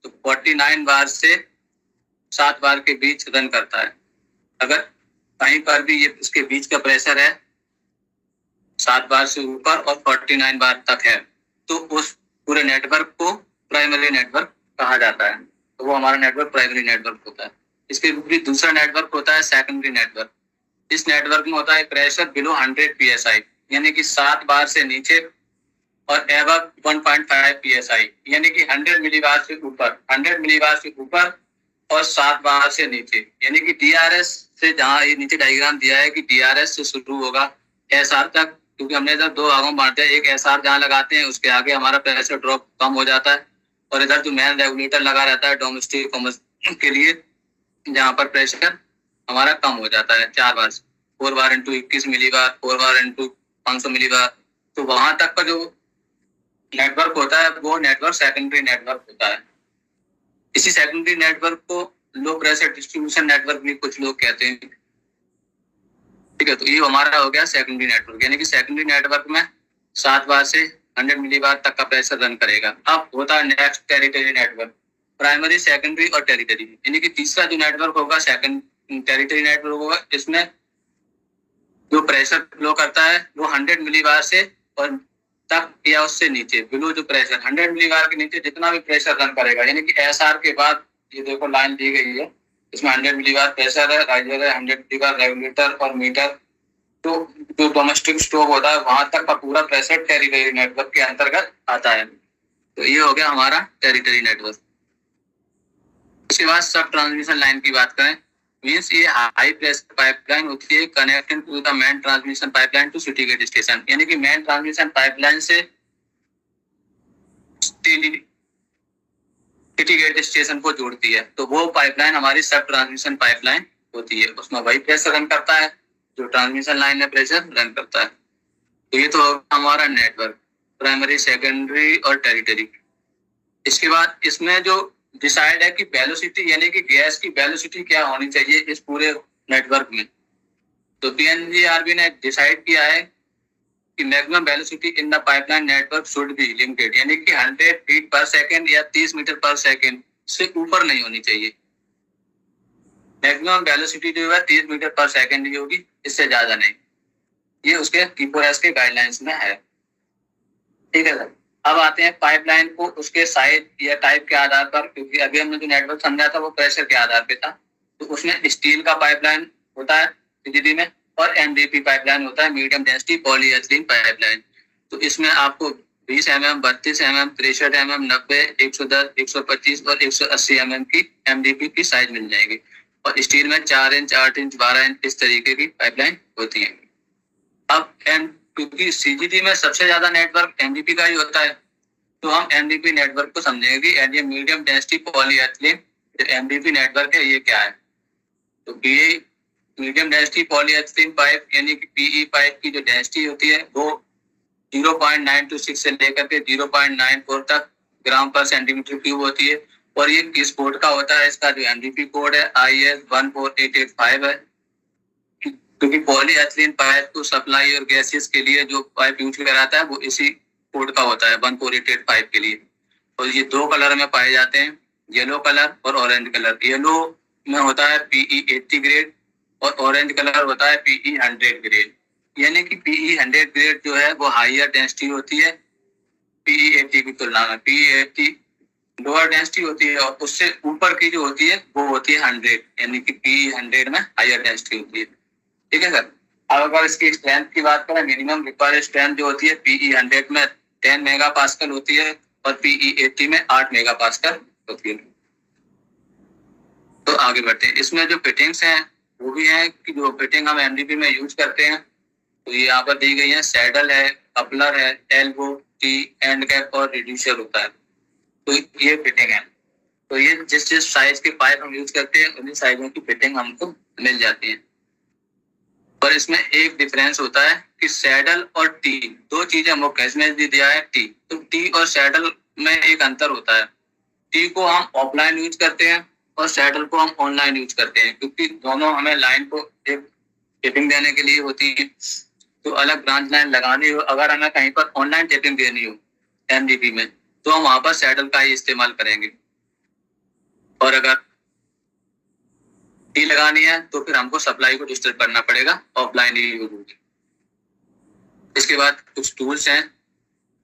तो 49 बार से 7 बार के बीच रन करता है। अगर कहीं पर भी ये इसके बीच का प्रेशर है 7 बार से ऊपर और 49 बार तक है तो उस पूरे नेटवर्क को प्राइमरी नेटवर्क कहा जाता है। तो वो हमारा नेटवर्क प्राइमरी नेटवर्क होता है। इसके विपरीत दूसरा नेटवर्क होता है सेकेंडरी नेटवर्क। इस नेटवर्क में होता है प्रेशर बिलो 100 PSI यानी कि 7 बार से नीचे और एबव 1.5 PSI यानी कि 100 मिलीबार से ऊपर, 100 मिलीबार से ऊपर और 7 बार से नीचे। यानी कि DRS से, जहाँ ये नीचे डायग्राम दिया है कि DRS से शुरू होगा SR तक, क्योंकि हमने इधर 2 भागों में बांटा है। एक SR जहाँ लगाते हैं उसके आगे हमारा प्रेशर ड्रॉप कम हो जाता है और इधर जो मेन रेगुलेटर लगा रहता है डोमेस्टिक कॉमर्स के लिए जहाँ पर प्रेशर हमारा कम हो जाता है 4 बार, 4 bar into 21 millibar, 4 bar into 500 millibar. तो वहां तक का जो नेटवर्क होता है वो नेटवर्क सेकेंडरी नेटवर्क होता है। इसी सेकेंडरी नेटवर्क को लो प्रेशर डिस्ट्रीब्यूशन नेटवर्क भी कुछ लोग कहते हैं। ठीक है, तो ये हमारा हो गया सेकेंडरी नेटवर्क, यानी कि सेकेंडरी नेटवर्क में 7 बार से 100 मिलीबार तक का प्रेशर रन करेगा। अब होता है next territory network, primary, secondary और टेरिटरी, यानी कि तीसरा जो नेटवर्क होगा सेकंड टेरिटरी नेटवर्क होगा। इसमें जो प्रेशर फ्लो करता है वो 100 मिलीबार से और तक या उससे नीचे, बिलो जो प्रेशर 100 मिलीबार के नीचे जितना भी प्रेशर रन करेगा, यानी कि एसआर के बाद ये देखो लाइन दी गई है, इसमें 100 मिलीबार प्रेशर है, राइजर है, 100 मिलीबार रेगुलेटर और मीटर। तो जो डोमेस्टिक स्टोव होता है वहां तक का पूरा प्रेशर टेरिटरी नेटवर्क के अंतर्गत आता है। तो ये हो गया हमारा टेरिटरी नेटवर्क। उसके बाद सब ट्रांसमिशन लाइन की बात करें, मीन्स ये हाई प्रेशर पाइपलाइन होती है connecting to the main transmission pipeline to city gate station, यानी कि मेन ट्रांसमिशन पाइपलाइन से सिटी गेट स्टेशन को जोड़ती है। तो वो पाइपलाइन हमारी सब ट्रांसमिशन पाइपलाइन होती है, उसमें वही प्रेशर रन करता है जो ट्रांसमिशन लाइन में प्रेशर रन करता है। तो ये तो हमारा नेटवर्क प्राइमरी, सेकेंडरी और टेरिटरी। इसके बाद इसमें जो डिसाइड है कि वेलोसिटी, यानी कि गैस की वेलोसिटी क्या होनी चाहिए इस पूरे नेटवर्क में, तो पीएनजीआरबी ने डिसाइड किया है कि maximum velocity in the pipeline network should be limited, यानी कि 100 फीट पर सेकेंड या 30 मीटर पर सेकेंड से ऊपर नहीं होनी चाहिए। मैक्सिमम वेलोसिटी जो है 30 मीटर पर सेकेंड ही होगी, इससे ज्यादा नहीं। ये उसके Q4S के गाइडलाइंस में है। ठीक है सर, अब आते हैं पाइपलाइन को उसके साइज या टाइप के आधार पर, क्योंकि अभी हमने जो नेटवर्क समझा था वो प्रेशर के आधार पे था। तो उसमें स्टील का पाइपलाइन होता है सीजीडी में, और एमडीपी पाइपलाइन होता है, मीडियम डेंसिटी पॉलीएथिलीन पाइपलाइन। तो इसमें आपको 20 mm, 32 mm, 63 mm, 90, 110, 125 और 180 mm की एमडीपी की साइज मिल जाएगी। और स्टील में 4 इंच, 8 इंच, 12 इंच इस तरीके की पाइपलाइन होती है। अब क्योंकि सीजीडी में सबसे ज्यादा नेटवर्क एमडीपी का ही होता है, तो हम एमडीपी नेटवर्क को समझेंगे कि as a medium density polyethylene जो एमडीपी नेटवर्क है ये क्या है। तो PE medium density polyethylene pipe, यानी कि पीई पाइप की जो डेंसिटी होती है वो 0.926 से लेकर के 0.94 तक ग्राम पर सेंटीमीटर क्यूब होती है। और ये किस कोड का होता है, इसका जो एमडीपी कोड है IS 14885 है, क्योंकि पॉलीएथिलीन पाइप को सप्लाई और गैसेस के लिए जो पाइप यूज कराता है वो इसी कोड का होता है 14885 के लिए। और ये 2 कलर में पाए जाते हैं, येलो कलर और ऑरेंज कलर। येलो में होता है PE 80 ग्रेड और ऑरेंज कलर होता है PE 100 ग्रेड, यानी कि PE 100 ग्रेड जो है वो हाईयर डेंसिटी होती है PE 80 की तुलना में। PE 80 लोअर डेंसिटी होती है और उससे ऊपर की जो होती है वो होती है 100, यानी कि PE 100 में हाईयर डेंसिटी होती है। ठीक है सर, अब अगर इसकी स्ट्रेंथ की बात करें, मिनिमम रिक्वायर्ड स्ट्रेंथ जो होती है PE 100 में 10 मेगापास्कल होती है और PE 80 में 8 मेगापास्कल होती है। तो आगे बढ़ते हैं, इसमें जो फिटिंग्स हैं वो भी हैं कि जो फिटिंग हम एमडीपी में यूज करते हैं, तो ये यहाँ पर दी गई है, सैडल है, कपलर है, एल्बो, टी, एंड कैप और रिड्यूसर होता है। तो ये फिटिंग है। तो ये जिस साइज के पाइप हम यूज करते हैं उन्हीं साइजों की फिटिंग हमको मिल जाती है। पर इसमें एक डिफरेंस होता है कि सैडल और टी, 2 चीजें मुख्य, इसमें भी दिया है टी। तो टी और सैडल में एक अंतर होता है। टी को हम ऑफलाइन यूज करते हैं और सैडल को हम ऑनलाइन यूज करते हैं, क्योंकि दोनों हमें लाइन को एक टेपिंग देने के लिए होती है। तो अलग ब्रांच लाइन लगानी हो, अगर हमें कहीं पर ऑनलाइन टेपिंग देनी हो एमडीपी में, तो हम वहां पर सैडल का ही इस्तेमाल करेंगे। और अगर टी लगानी है तो फिर हमको सप्लाई को डिस्टर्ब करना पड़ेगा, ऑफलाइन ही यूज होगी। इसके बाद कुछ टूल्स हैं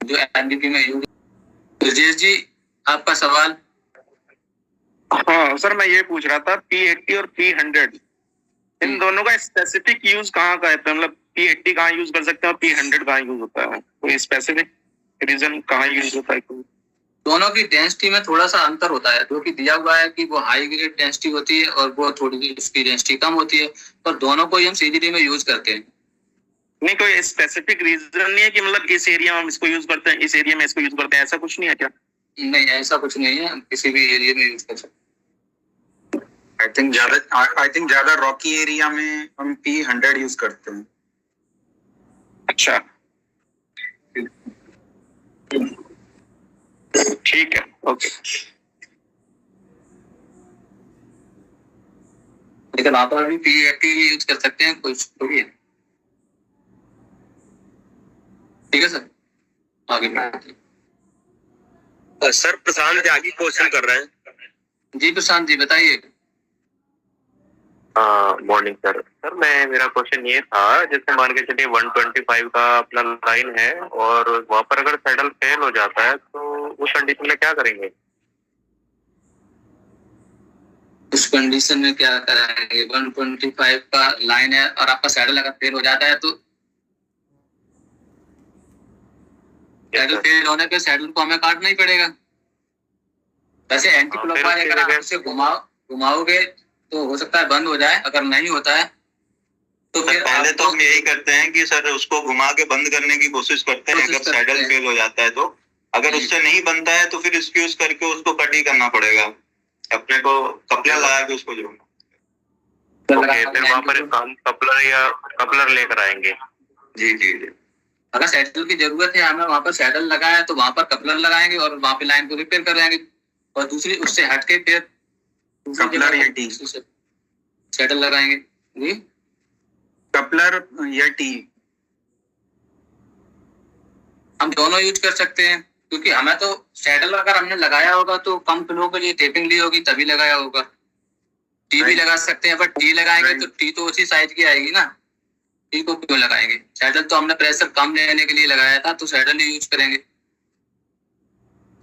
जो एमडीपी में यूज। ब्रजेश जी, आपका सवाल। हाँ सर, मैं ये पूछ रहा था P80 और P100 इन दोनों का स्पेसिफिक यूज कहाँ का है? मतलब P80 कहाँ यूज कर सकते हैं और P100 कहाँ यूज होता है? कोई स्पेसिफिक रीजन कहाँ यूज होता है? दोनों की डेंसिटी में थोड़ा सा अंतर होता है, जो कि दिया हुआ है कि वो हाई ग्रेड डेंसिटी होती है और वो थोड़ी उसकी डेंसिटी कम होती है, और दोनों को ही हम सीजीडी में यूज करते हैं। नहीं, कोई स्पेसिफिक रीजन नहीं है कि मतलब इस एरिया में हम इसको यूज करते हैं, इस एरिया में इसको यूज करते हैं, ऐसा कुछ नहीं है क्या? नहीं, ऐसा कुछ नहीं है, किसी भी एरिया में यूज कर सकते। आई थिंक ज्यादा रॉकी एरिया में हम P100 यूज करते हैं। अच्छा, ठीक है, ओके। लेकिन वहां पर भी P80 यूज कर सकते हैं, कुछ तो भी है। ठीक है सर, आगे बढ़ते हैं। सर प्रशांत त्यागी क्वेश्चन कर रहे हैं। जी प्रशांत जी बताइए। Morning sir. मेरा क्वेश्चन ये था, जैसे मान के चलिए 125 का अपना लाइन है और वहां पर अगर सैडल फेल हो जाता है तो उस कंडीशन में क्या करेंगे? उस कंडीशन में क्या कराएंगे? 125 का लाइन है और आपका सैडल अगर फेल हो जाता है तो सैडल फेल होने पे सैडल को हमें काटना ही पड़ेगा। वैसे एंटी क्लॉकवाइज अगर आप उसे घुमाओगे तो हो सकता है बंद हो जाए, अगर नहीं होता है तो फिर पहले तो हम यही करते हैं कि सर उसको घुमा के बंद करने की कोशिश करते हैं। अगर सैडल फेल हो जाता है तो अगर उससे नहीं बनता है तो फिर एक्सक्यूज करके उसको कट ही करना पड़ेगा, अपने को कपलर लगा के उसको जोड़ना। फिर वहाँ पर हम कपलर लेकर आएंगे। जी जी जी। अगर सैडल की जरूरत है, हमें वहाँ पर सैडल लगाया तो वहाँ पर कपलर लगाएंगे और वहाँ पे लाइन को रिपेयर कर देंगे और दूसरी उससे हटके फिर कपलर या टी सैडल लगाएंगे। जी कपलर या टी हम दोनों यूज कर सकते हैं, क्योंकि हमें तो सैडल अगर हमने लगाया होगा तो कम फ्लो के लिए टेपिंग ली होगी तभी लगाया होगा। टी भी लगा सकते हैं, पर टी लगाएंगे तो टी तो उसी साइज की आएगी ना, टी को क्यों लगाएंगे? सैडल तो हमने प्रेशर कम लेने के लिए लगाया था तो सैडल ही यूज करेंगे।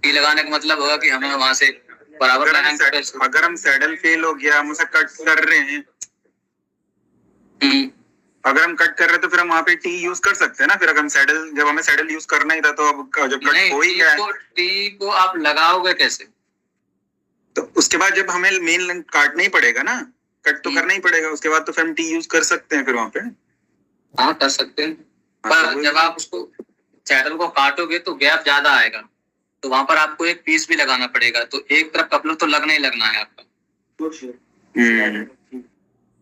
टी लगाने का मतलब होगा कि हमें वहां से बराबर अगर हम सैडल फेल हो गया, हम उसे कट कर रहे हैं, अगर हम कट कर रहे हैं तो फिर हम वहाँ पे टी यूज कर सकते हैं ना। फिर अगर हम सैडल, जब हमें सैडल यूज करना ही था तो अब जब कट हो ही गया है, टी को आप लगाओगे कैसे? तो उसके बाद जब हमें मेन काटना ही पड़ेगा ना, कट तो करना ही पड़ेगा, उसके बाद तो फिर हम टी यूज कर सकते हैं फिर वहाँ पे। हाँ कर सकते हैं, पर जब आप उसको सैडल को काटोगे तो गैप ज्यादा आएगा, तो वहां पर आपको एक पीस भी लगाना पड़ेगा, तो एक तरफ कपलर तो लगना ही लगना है आपका।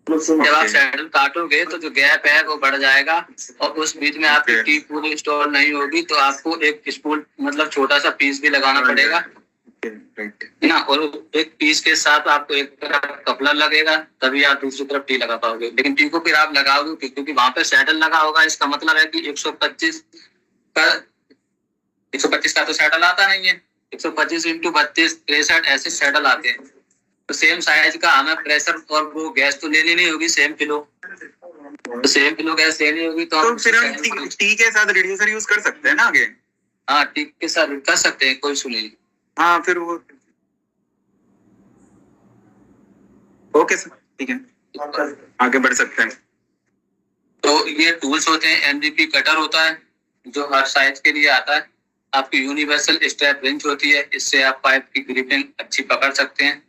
जब आप सैडल काटोगे तो जो गैप है वो बढ़ जाएगा और उस बीच में आपकी टी पूरी इंस्टॉल नहीं होगी, तो आपको एक स्पूल मतलब छोटा सा पीस भी लगाना पड़ेगा ना, और एक पीस के साथ आपको एक तरफ कपलर लगेगा तभी आप दूसरी तरफ टी लगा पाओगे। लेकिन टी को फिर आप लगाओगे क्योंकि वहां पे सैडल लगा होगा, इसका मतलब है कि 125 का तो सैडल आता नहीं है, 125 × 32 63 ऐसे सैडल आते हैं, तो सेम साइज का हमें प्रेशर और वो गैस तो लेनी नहीं होगी, सेम किलो, तो सेम किलो गैस लेनी होगी तो फिर हम टी के साथ रिड्यूसर यूज कर सकते हैं ना आगे। हाँ टी के साथ कर सकते हैं, कोई सुनिए। हाँ फिर वो ओके सर, ठीक है आगे बढ़ सकते हैं। तो ये टूल्स होते हैं, एमडीपी कटर होता है जो हर साइज के लिए आता है, आपकी यूनिवर्सल स्ट्रैप रिंच होती है, इससे आप पाइप की ग्रिपिंग अच्छी पकड़ सकते हैं,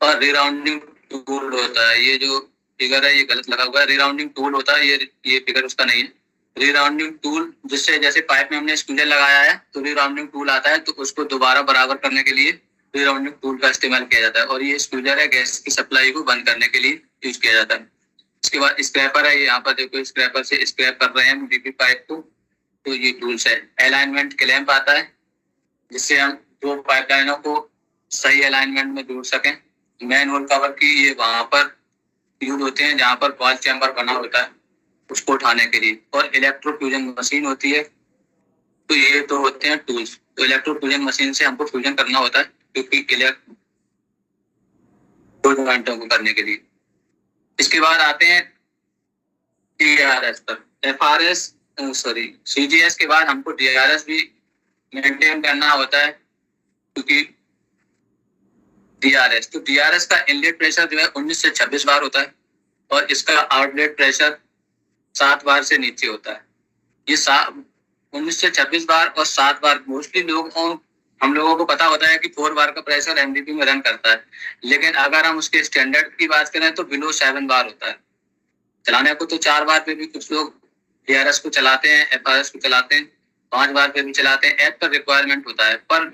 और रिराउंडिंग टूल होता है, ये जो फिगर है ये गलत लगा हुआ है, रिराउंडिंग टूल होता है, ये फिगर उसका नहीं है। रिराउंडिंग टूल जिससे जैसे पाइप में हमने स्क्रूजर लगाया है तो रिराउंडिंग टूल आता है, तो उसको दोबारा बराबर करने के लिए रिराउंडिंग टूल का इस्तेमाल किया जाता है, और ये स्क्रूजर है गैस की सप्लाई को बंद करने के लिए यूज किया जाता है। इसके बाद स्क्रैपर है, यहाँ पर देखो स्क्रैपर से स्क्रैप कर रहे हैं डीपी पाइप को, तो ये टूल्स है। अलाइनमेंट क्लैंप आता है जिससे हम दो पाइपलाइनों को सही अलाइनमेंट में जोड़ सकें। मैन होल कवर की ये वहां पर यूज होते हैं जहां पर बॉल चैम्बर बना होता है उसको उठाने के लिए, और इलेक्ट्रोफ्यूजन मशीन होती है, तो ये तो होते हैं टूल्स। तो इलेक्ट्रोफ्यूजन मशीन से हमको फ्यूजन करना होता है क्योंकि दो घंटों को करने के लिए। इसके बाद आते हैं DRS पर, CGS के बाद हमको DRS भी मेंटेन करना होता है, क्योंकि DRS का इनलेट प्रेशर जो है 19 से 26 बार होता है और इसका आउटलेट प्रेशर 7 बार से नीचे होता है। ये 19 से 26 बार और 7 बार मोस्टली हम लोगों को पता होता है कि 4 बार का प्रेशर एमडीपी में रन करता है, लेकिन अगर हम उसके स्टैंडर्ड की बात करें तो बिलो 7 बार होता है। चलाने को तो 4 बार पे भी कुछ लोग DRS को चलाते हैं, FRS को चलाते हैं, 5 बार पे भी चलाते हैं, एज पर रिक्वायरमेंट होता है। पर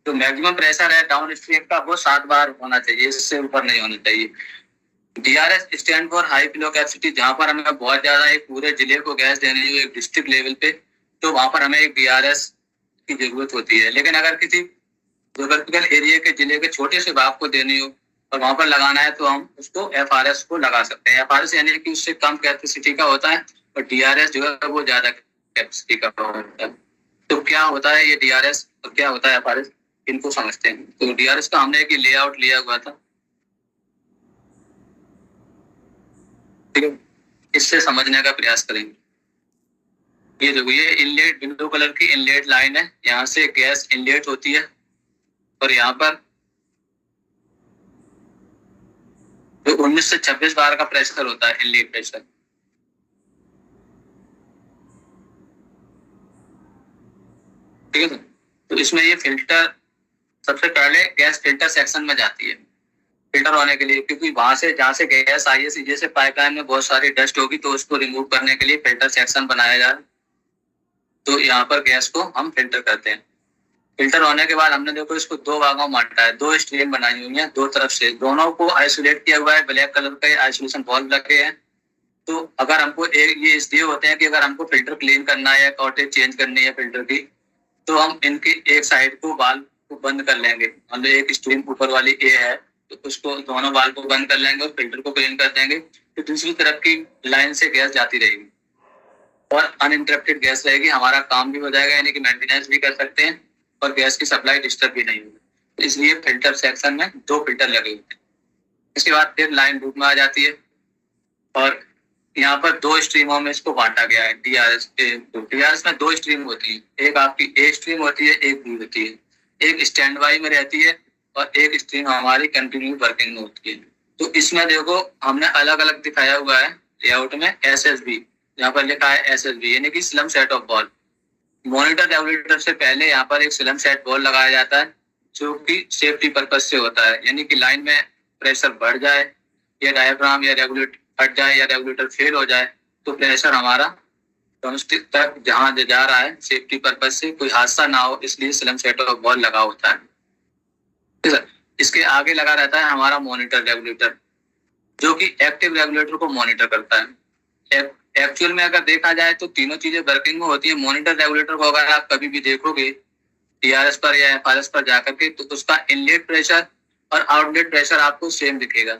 जो मैक्सिमम प्रेशर है डाउन स्ट्रीम का वो 7 बार होना चाहिए, इससे ऊपर नहीं होना चाहिए। DRS stand for high flow capacity, जहां पर हमें बहुत ज्यादा एक पूरे जिले को गैस देनी हो एक डिस्ट्रिक्ट लेवल पे, तो वहां पर हमें एक DRS की जरूरत होती है। लेकिन अगर किसी जोग्राफिकल एरिया के जिले के छोटे से भाग को देनी हो और वहां पर लगाना है तो हम उसको FRS को लगा सकते हैं। FRS यानी कि उससे कम कैपेसिटी का होता है और DRS जो है वो ज्यादा कैपेसिटी का होता है। तो क्या होता है ये DRS और क्या होता है FRS, इनको समझते हैं। तो DRS का हमने एक लेआउट लिया हुआ था, ठीक है, इससे समझने का प्रयास करेंगे। ये देखो, ये इनलेट ब्लू कलर की इनलेट लाइन है, यहाँ से गैस इनलेट होती है और यहाँ पर जो 19 से 26 बार का प्रेशर होता है इनलेट प्रेशर, ठीक है। तो इसमें ये फिल्टर सबसे पहले गैस फिल्टर सेक्शन में जाती है फिल्टर होने के लिए, क्योंकि वहां से जहाँ से गैस आई है सीधे से पाइपलाइन में बहुत सारी डस्ट होगी, तो उसको रिमूव करने के लिए फिल्टर सेक्शन बनाया जाए। तो यहाँ पर गैस को हम फिल्टर करते हैं। फिल्टर होने के बाद हमने देखो इसको 2 भागों में बांटा है, 2 स्ट्रीम बनाई हुई है 2 तरफ से, दोनों को आइसोलेट किया हुआ है, ब्लैक कलर का आइसोलेशन बॉल्ब लगे हैं। तो अगर हमको ये इसलिए होते हैं कि अगर हमको फिल्टर क्लीन करना है, कॉटेज चेंज करनी है फिल्टर की, तो हम इनकी एक साइड को वाल्व को बंद कर लेंगे। मतलब एक स्ट्रीम ऊपर वाली ए है तो उसको दोनों वाल्व को बंद कर लेंगे और फिल्टर को क्लीन कर देंगे, तो दूसरी तरफ की लाइन से गैस जाती रहेगी और अनइंटरप्टेड गैस रहेगी। हमारा काम भी हो जाएगा, यानी कि मेंटेनेंस भी कर सकते हैं और गैस की सप्लाई डिस्टर्ब भी नहीं होगी। तो इसलिए फिल्टर सेक्शन में 2 फिल्टर लगे हुए हैं। इसके बाद फिर लाइन लूप में आ जाती है और यहाँ पर 2 स्ट्रीमों में इसको बांटा गया है। DRS में 2 स्ट्रीम होती है, एक आपकी ए स्ट्रीम होती है, एक बी होती है। एक स्टैंड बाई में रहती है और एक स्ट्रीम हमारी कंटिन्यू वर्किंग में होती है। तो इसमें देखो हमने अलग अलग दिखाया हुआ है लेआउट में SSB, यहाँ पर लिखा है SSB यानी कि slum set of ball. Monitor regulator से पहले यहाँ पर एक स्लम सेट बॉल लगाया जाता है जो कि सेफ्टी पर्पज से होता है, यानी कि लाइन में प्रेशर बढ़ जाए या डायफ्राम या रेगुलेटर हट जाए या रेगुलेटर फेल हो जाए तो प्रेशर हमारा डोमेस्टिक तक जहाँ जा रहा है सेफ्टी पर्पज से कोई हादसा ना हो, इसलिए स्लम सेट ऑफ बॉल लगा होता है। इसके आगे लगा रहता है हमारा मॉनिटर रेगुलेटर जो कि एक्टिव रेगुलेटर को मॉनिटर करता है। एक्चुअल में अगर देखा जाए तो तीनों चीजें वर्किंग में होती है। मॉनिटर रेगुलेटर को अगर आप कभी भी देखोगे DRS पर या FRS पर जाकर के, तो उसका इनलेट प्रेशर और आउटलेट प्रेशर आपको सेम दिखेगा।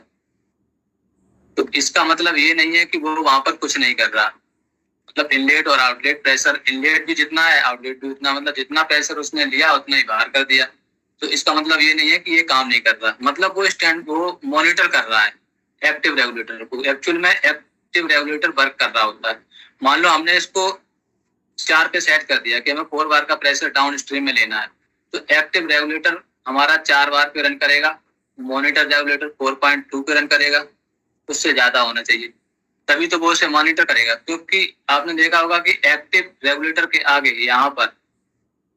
तो इसका मतलब ये नहीं है कि वो वहां पर कुछ नहीं कर रहा। मतलब इनलेट और आउटलेट प्रेशर, इनलेट भी जितना है आउटलेट भी उतना, मतलब जितना प्रेशर उसने लिया उतना ही बाहर कर दिया। तो इसका मतलब ये नहीं है कि ये काम नहीं कर रहा, मतलब वो मॉनिटर कर रहा है एक्टिव रेगुलेटर को। एक्चुअल में एक्टिव रेगुलेटर वर्क कर रहा होता है। मान लो हमने इसको 4 पे सेट कर दिया कि हमें 4 बार का प्रेशर डाउन स्ट्रीम में लेना है, तो एक्टिव रेगुलेटर हमारा 4 बार पे रन करेगा, मॉनिटर रेगुलेटर 4.2 पे रन करेगा, उससे ज्यादा होना चाहिए, तभी तो वो उसे मॉनिटर करेगा। क्योंकि आपने देखा होगा कि एक्टिव रेगुलेटर के आगे यहाँ पर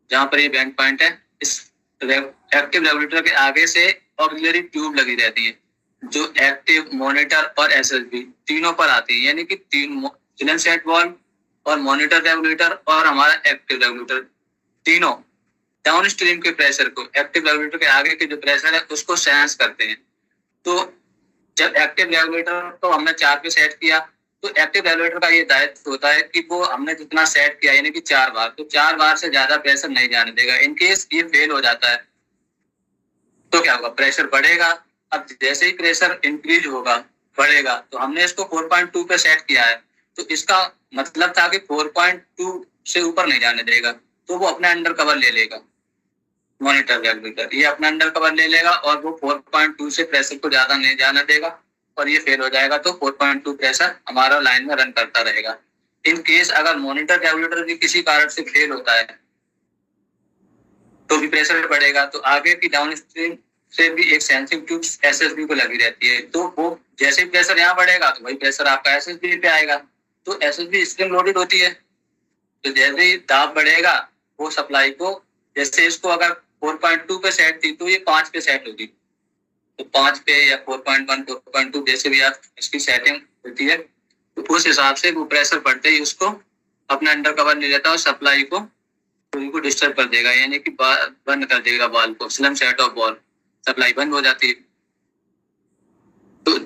जहाँ पर ये बैंड पॉइंट है, इस एक्टिव रेगुलेटर के आगे से ऑक्सिलरी ट्यूब लगी रहती है जो एक्टिव, मॉनिटर और SSB तीनों पर आती है, यानी कि 3 स्लम सेट बॉल और मॉनिटर रेगुलेटर और हमारा एक्टिव रेगुलेटर तीनों डाउन स्ट्रीम के प्रेशर को, एक्टिव रेगुलेटर के आगे के जो प्रेशर है उसको सेंस करते हैं। तो जब एक्टिव रेगुलेटर को हमने 4 पे सेट किया तो एक्टिव रेगुलेटर का ये दायित्व होता है कि वो हमने जितना सेट किया यानी कि 4 बार, तो 4 बार से ज्यादा प्रेशर नहीं जाने देगा। इनकेस ये फेल हो जाता है तो क्या होगा, प्रेशर बढ़ेगा। अब जैसे ही प्रेशर इंक्रीज होगा, बढ़ेगा, तो हमने इसको 4.2 पे सेट किया है, तो इसका मतलब था कि 4.2 से ऊपर नहीं जाने देगा, तो वो अपने अंडर कवर ले लेगा। मॉनिटर रेगुलेटर ये अपना अंडर कवर ले लेगा और वो 4.2 से प्रेशर को ज्यादा नहीं जाने देगा, और ये फेल हो जाएगा तो 4.2 प्रेशर हमारा लाइन में रन करता रहेगा। इन केस अगर मॉनिटर रेगुलेटर भी किसी कारण से फेल होता है तो भी प्रेशर बढ़ेगा, तो आगे की डाउन स्ट्रीम से भी एक सेंसिंग ट्यूब SSB को लगी रहती है, तो वो जैसे ही प्रेशर यहाँ बढ़ेगा तो वही प्रेशर आपका SSB पे आएगा। तो SSB स्प्रिंग लोडेड होती है, तो जैसे ही दाब बढ़ेगा वो सप्लाई को, जैसे इसको अगर 4.2 पे सेट थी तो ये 5 पे सेट होगी, तो 5 पे या 4.1, 4.2 जैसे भी आप इसकी सेटिंग होती है, तो उस हिसाब से वो प्रेशर बढ़ते ही उसको अपने अंडर कवर ले लेता है और सप्लाई को तो इनको डिस्टर्ब कर देगा, यानी कि बंद कर देगा बॉल को, slum set of ball, supply बंद हो जाती है। तो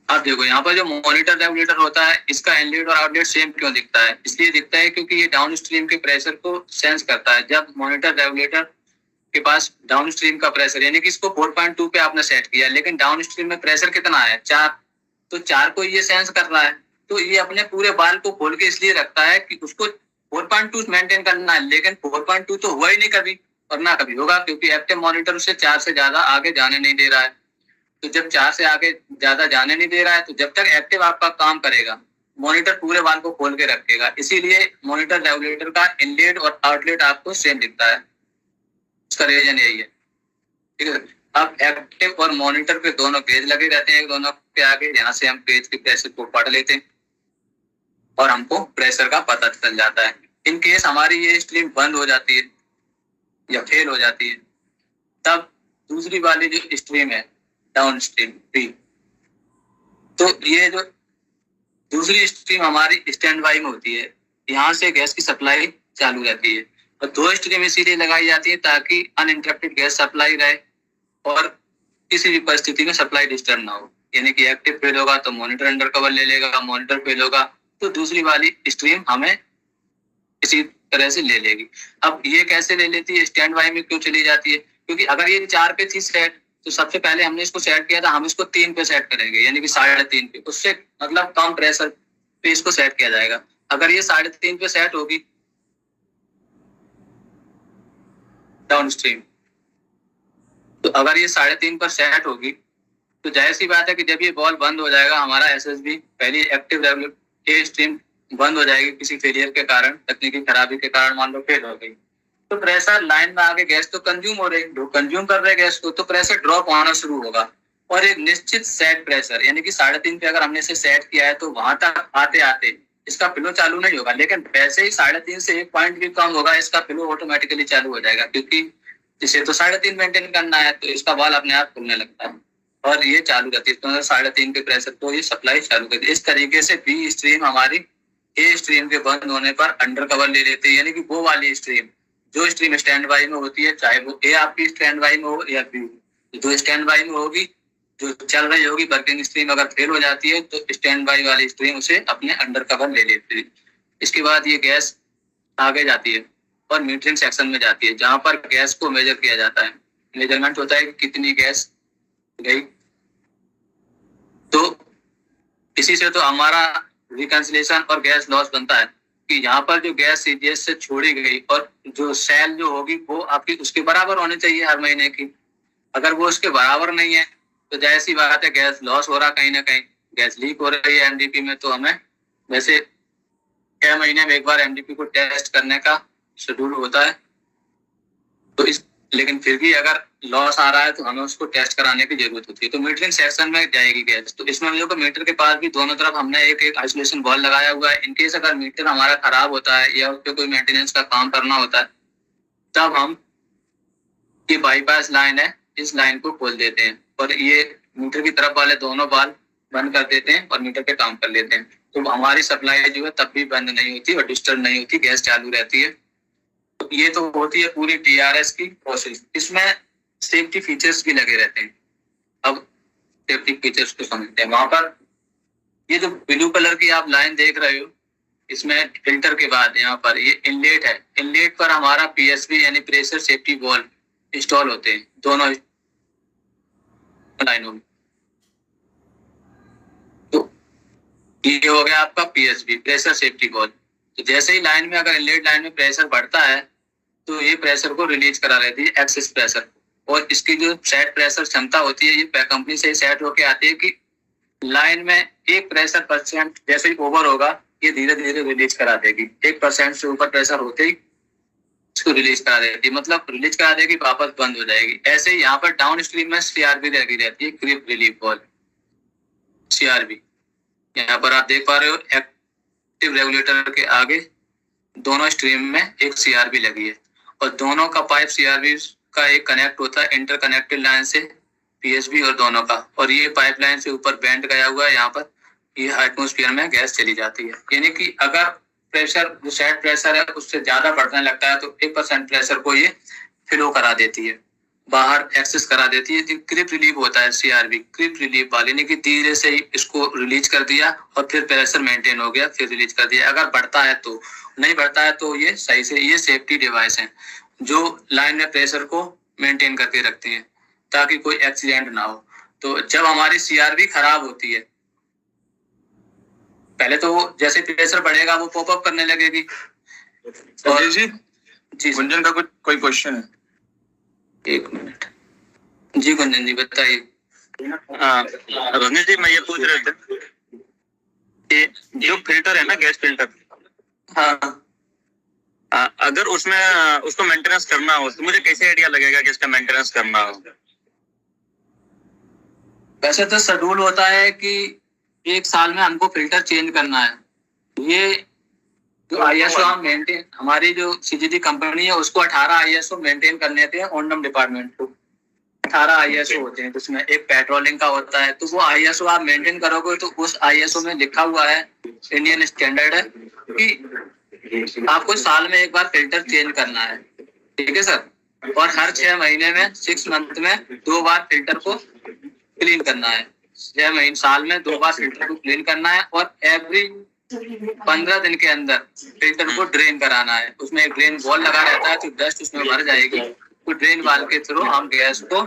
आप देखो यहाँ पर जो मॉनिटर रेगुलेटर होता है, इसका इनलेट और आउटलेट सेम क्यों दिखता है? इसलिए दिखता है क्योंकि ये डाउन स्ट्रीम के प्रेशर को सेंस करता है। जब मॉनिटर रेगुलेटर के पास डाउन स्ट्रीम का प्रेशर, यानी कि इसको 4.2 पे आपने सेट किया, लेकिन डाउन स्ट्रीम में प्रेशर कितना है? 4, तो 4 को ये सेंस कर रहा है, तो ये अपने पूरे बाल को खोल के इसलिए रखता है कि उसको 4.2 मेंटेन करना है, लेकिन 4.2 तो हुआ ही नहीं कभी और ना कभी होगा, क्योंकि एक्टिव मॉनिटर उसे 4 से ज्यादा आगे जाने नहीं दे रहा है। तो जब 4 से आगे ज्यादा जाने नहीं दे रहा है, तो जब तक एक्टिव आपका काम करेगा, मॉनिटर पूरे बाल को खोल के रखेगा। इसीलिए मॉनिटर रेगुलेटर का इनलेट और आउटलेट आपको सेम दिखता है, इसका रीजन यही है। ठीक है, अब एक्टिव और मॉनिटर पे दोनों पेज लगे रहते हैं, दोनों के आगे, यहाँ से हम पेज के प्रेशर को पढ़ लेते हैं और हमको प्रेशर का पता चल जाता है। इन केस हमारी ये स्ट्रीम बंद हो जाती है या फेल हो जाती है, तब दूसरी वाली जो स्ट्रीम है डाउन स्ट्रीम बी, तो ये जो दूसरी स्ट्रीम हमारी स्टैंड बाई में होती है, यहाँ से गैस की सप्लाई चालू रहती है। और 2 स्ट्रीम इसीलिए लगाई जाती है ताकि अनइंटरप्टेड गैस सप्लाई रहे और किसी भी परिस्थिति में सप्लाई डिस्टर्ब ना हो। यानी कि एक्टिव फेल होगा तो मॉनिटर अंडर कवर ले लेगा, मॉनिटर फेल होगा तो दूसरी वाली स्ट्रीम हमें इसी तरह से ले लेगी। अब ये कैसे ले लेती है, स्टैंड बाई में क्यों चली जाती है? क्योंकि अगर ये 4 पे थी सेट, तो सबसे पहले हमने इसको सेट किया था, हम इसको 3 पे सेट करेंगे, यानी कि 3.5 पे, उससे मतलब कम प्रेशर पे इसको सेट किया जाएगा। अगर ये 3.5 पे सेट होगी डाउन स्ट्रीम, तो अगर ये 3.5 पर सेट होगी, तो जाहिर सी बात है कि जब ये बॉल बंद हो जाएगा, हमारा एसएसबी पहली एक्टिव रेगुलेटर स्ट्रीम बंद हो जाएगी किसी फेलियर के कारण, तकनीकी खराबी के कारण, मान लो फेल हो गई, तो प्रेशर लाइन में आगे गैस तो कंज्यूम हो रही, कंज्यूम कर रहे गैस को, तो प्रेशर ड्रॉप होना शुरू होगा और एक निश्चित सेट प्रेशर, यानी कि 3.5 पे अगर हमने इसे सेट किया है, तो वहां तक आते आते इसका फ्लो चालू नहीं होगा, लेकिन वैसे ही 3.5 से 1 पॉइंट भी कम होगा, इसका फ्लो ऑटोमेटिकली चालू हो जाएगा, क्योंकि इसे तो 3.5 मेंटेन करना है, तो इसका बाल अपने आप खुलने लगता है और ये चालू रहती है। तो 3.5 के प्रेशर को ये सप्लाई चालू करती है। इस तरीके से बी स्ट्रीम हमारी ए स्ट्रीम के बंद होने पर अंडर कवर ले लेते हैं, यानी कि वो वाली स्ट्रीम जो स्ट्रीम स्टैंड बाई में होती है, चाहे वो ए आपकी स्टैंड बाई में हो या बी, जो स्टैंड बाई में होगी, जो चल रही होगी वर्किंग स्ट्रीम, अगर फेल हो जाती है तो स्टैंड बाई वाली स्ट्रीम उसे अपने अंडर कवर ले लेती है। इसके बाद ये गैस आगे जाती है और मीटरिंग सेक्शन में जाती है, जहां पर गैस को मेजर किया जाता है। मेजरमेंट होता है कि कितनी गैस गई। तो इसी से तो हमारा रिकंसिलेशन और गैस लॉस बनता है कि यहाँ पर जो गैस सीजीएस से छोड़ी गई और जो सेल जो होगी वो आपकी उसके बराबर होनी चाहिए हर महीने की। अगर वो उसके बराबर नहीं है तो जैसी बात है गैस लॉस हो रहा, कहीं ना कहीं गैस लीक हो रही है एमडीपी में। तो हमें वैसे 6 महीने में एक बार एमडीपी को टेस्ट करने का शेड्यूल होता है, तो इस लेकिन फिर भी अगर लॉस आ रहा है तो हमें उसको टेस्ट कराने की जरूरत होती है। तो मीटरिंग सेक्शन में जाएगी गैस। तो इसमें हम लोग को मीटर के पास भी दोनों तरफ हमने एक आइसोलेशन बॉल लगाया हुआ है। इनकेस अगर मीटर हमारा खराब होता है या उस पर कोई मेंटेनेंस का काम करना होता है, तब हम ये बाईपास लाइन है, इस लाइन को खोल देते हैं और ये मीटर की तरफ वाले दोनों बाल बंद कर देते हैं और मीटर पे काम कर लेते हैं। तो हमारी सप्लाई जो है तब भी बंद नहीं होती और डिस्टर्ब नहीं होती, गैस चालू रहती है। तो ये तो होती है पूरी टीआरएस की प्रोसेस। इसमें सेफ्टी फीचर्स भी लगे रहते हैं। अब सेफ्टी फीचर्स को समझते हैं। वहां पर ये जो ब्लू कलर की आप लाइन देख रहे हो, इसमें फिल्टर के बाद यहाँ पर ये इनलेट है। इनलेट पर हमारा पीएसबी यानी प्रेशर सेफ्टी वॉल्व इंस्टॉल होते हैं दोनों लाइनों में। तो ये हो गया आपका पीएसबी प्रेशर सेफ्टी वॉल्व। तो जैसे ही लाइन में अगर इनलेट लाइन में प्रेशर बढ़ता है तो ये प्रेशर को रिलीज करा रहती है एक्सेस प्रेशर, और इसकी जो सेट प्रेशर क्षमता होती है ये कंपनी से सेट होके आती है कि लाइन में 1% जैसे ही ओवर होगा ये धीरे धीरे रिलीज करा देगी। 1% से ऊपर प्रेशर होते ही इसको रिलीज करा देगी, मतलब रिलीज करा देगी, वापस बंद हो जाएगी। ऐसे ही यहाँ पर डाउन स्ट्रीम में सीआरबी लगी रहती है, क्रिप रिलीफ वॉल्व सीआरबी। यहाँ पर आप देख पा रहे हो एक्टिव रेगुलेटर के आगे दोनों स्ट्रीम में एक सीआरबी लगी है और दोनों का पाइप सीआरबी का एक कनेक्ट होता है इंटरकनेक्टेड लाइन से पीएसबी और दोनों का, और ये पाइपलाइन से ऊपर बेंड गया हुआ है। यहाँ पर ये एटमॉस्फेयर में गैस चली जाती है। यानी कि अगर प्रेशर जो सेट प्रेशर है उससे ज्यादा बढ़ने लगता है तो 1% प्रेशर को ये फ्लो करा देती है, बाहर एक्सेस करा देती है। जो क्रिप रिलीव होता है सीआरबी, क्रिप रिलीव वाले ने कि धीरे से ही इसको रिलीज कर दिया और फिर प्रेशर मेंटेन हो गया, फिर रिलीज कर दिया। अगर बढ़ता है तो, नहीं बढ़ता है तो ये सही से, ये सेफ्टी डिवाइस है जो लाइन में प्रेशर को मेंटेन करके रखती है ताकि कोई एक्सीडेंट ना हो। तो जब हमारी सीआरबी खराब होती है, पहले तो जैसे प्रेशर बढ़ेगा वो पॉपअप करने लगेगी। संजय जी, जी गुंजन का कुछ कोई क्वेश्चन है? एक मिनट। जी गुंजन जी बताइए। रजनीश जी, मैं ये पूछ रहे थे कि जो फिल्टर है ना, गैस फिल्टर, हाँ, अगर उसमें उसको मेंटेनेंस करना हो तो मुझे कैसे आइडिया लगेगा कि इसका मेंटेनेंस करना हो? वैसे तो शेड्यूल होता है कि 1 साल में हमको फिल्टर चेंज करना है। ये जो आईएसओ हम मेंटेन, हमारी जो सीजीडी कंपनी है उसको 18 आईएसओ मेंटेन करने थे ओनडम डिपार्टमेंट को। 18 आईएसओ होते हैं जिसमें एक पेट्रोलिंग का होता है, तो वो आईएसओ आप मेंटेन करोगे तो उस आईएसओ में लिखा हुआ है, इंडियन स्टैंडर्ड है कि आपको साल में 1 बार फिल्टर चेंज करना है, ठीक है सर। और हर 6 महीने में, 6 मंथ में 2 बार फिल्टर को क्लीन करना है। 6 महीने साल में 2 बार फिल्टर को क्लीन करना है और एवरी 15 दिन के अंदर फिल्टर को ड्रेन कराना है। उसमें एक ड्रेन वॉल लगा रहता है तो डस्ट उसमें भर जाएगी, तो ड्रेन वाल के थ्रू हम गैस को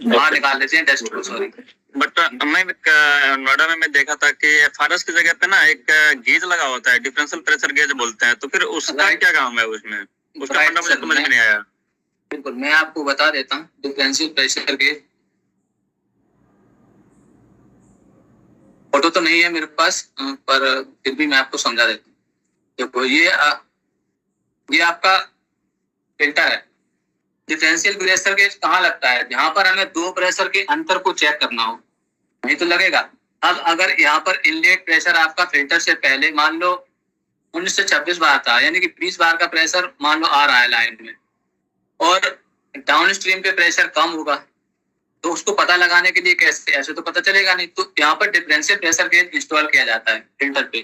बाहर निकाल लेते हैं, डस्ट को, सॉरी। बट मैं नोएडा में मैं देखा था कि फारस की जगह पे ना एक गेज लगा होता है, डिफरेंशियल प्रेशर गेज बोलते हैं, तो फिर उसका क्या काम है उसमें? उसका फंडा मुझे समझ में नहीं आया। बिल्कुल, मैं आपको बता देता हूँ। डिफरेंशियल प्रेशर गेज फोटो तो नहीं है मेरे पास, पर फिर भी मैं आपको समझा देता हूँ। देखो ये आपका फिल्टर है। डिफरेंशियल प्रेशर गेज कहाँ लगता है? जहां पर हमें 2 प्रेशर के अंतर को चेक करना हो, नहीं तो लगेगा। अब अगर यहाँ पर इनलेट प्रेशर आपका फिल्टर से पहले मान लो 19 से 26 बार था, यानी कि 20 बार का प्रेशर मान लो आ रहा है लाइन में, और डाउन स्ट्रीम पे प्रेशर कम होगा, तो उसको पता लगाने के लिए कैसे, ऐसे तो पता चलेगा नहीं। तो यहाँ पर डिफरेंशियल प्रेशर गेज इंस्टॉल किया जाता है फिल्टर पे।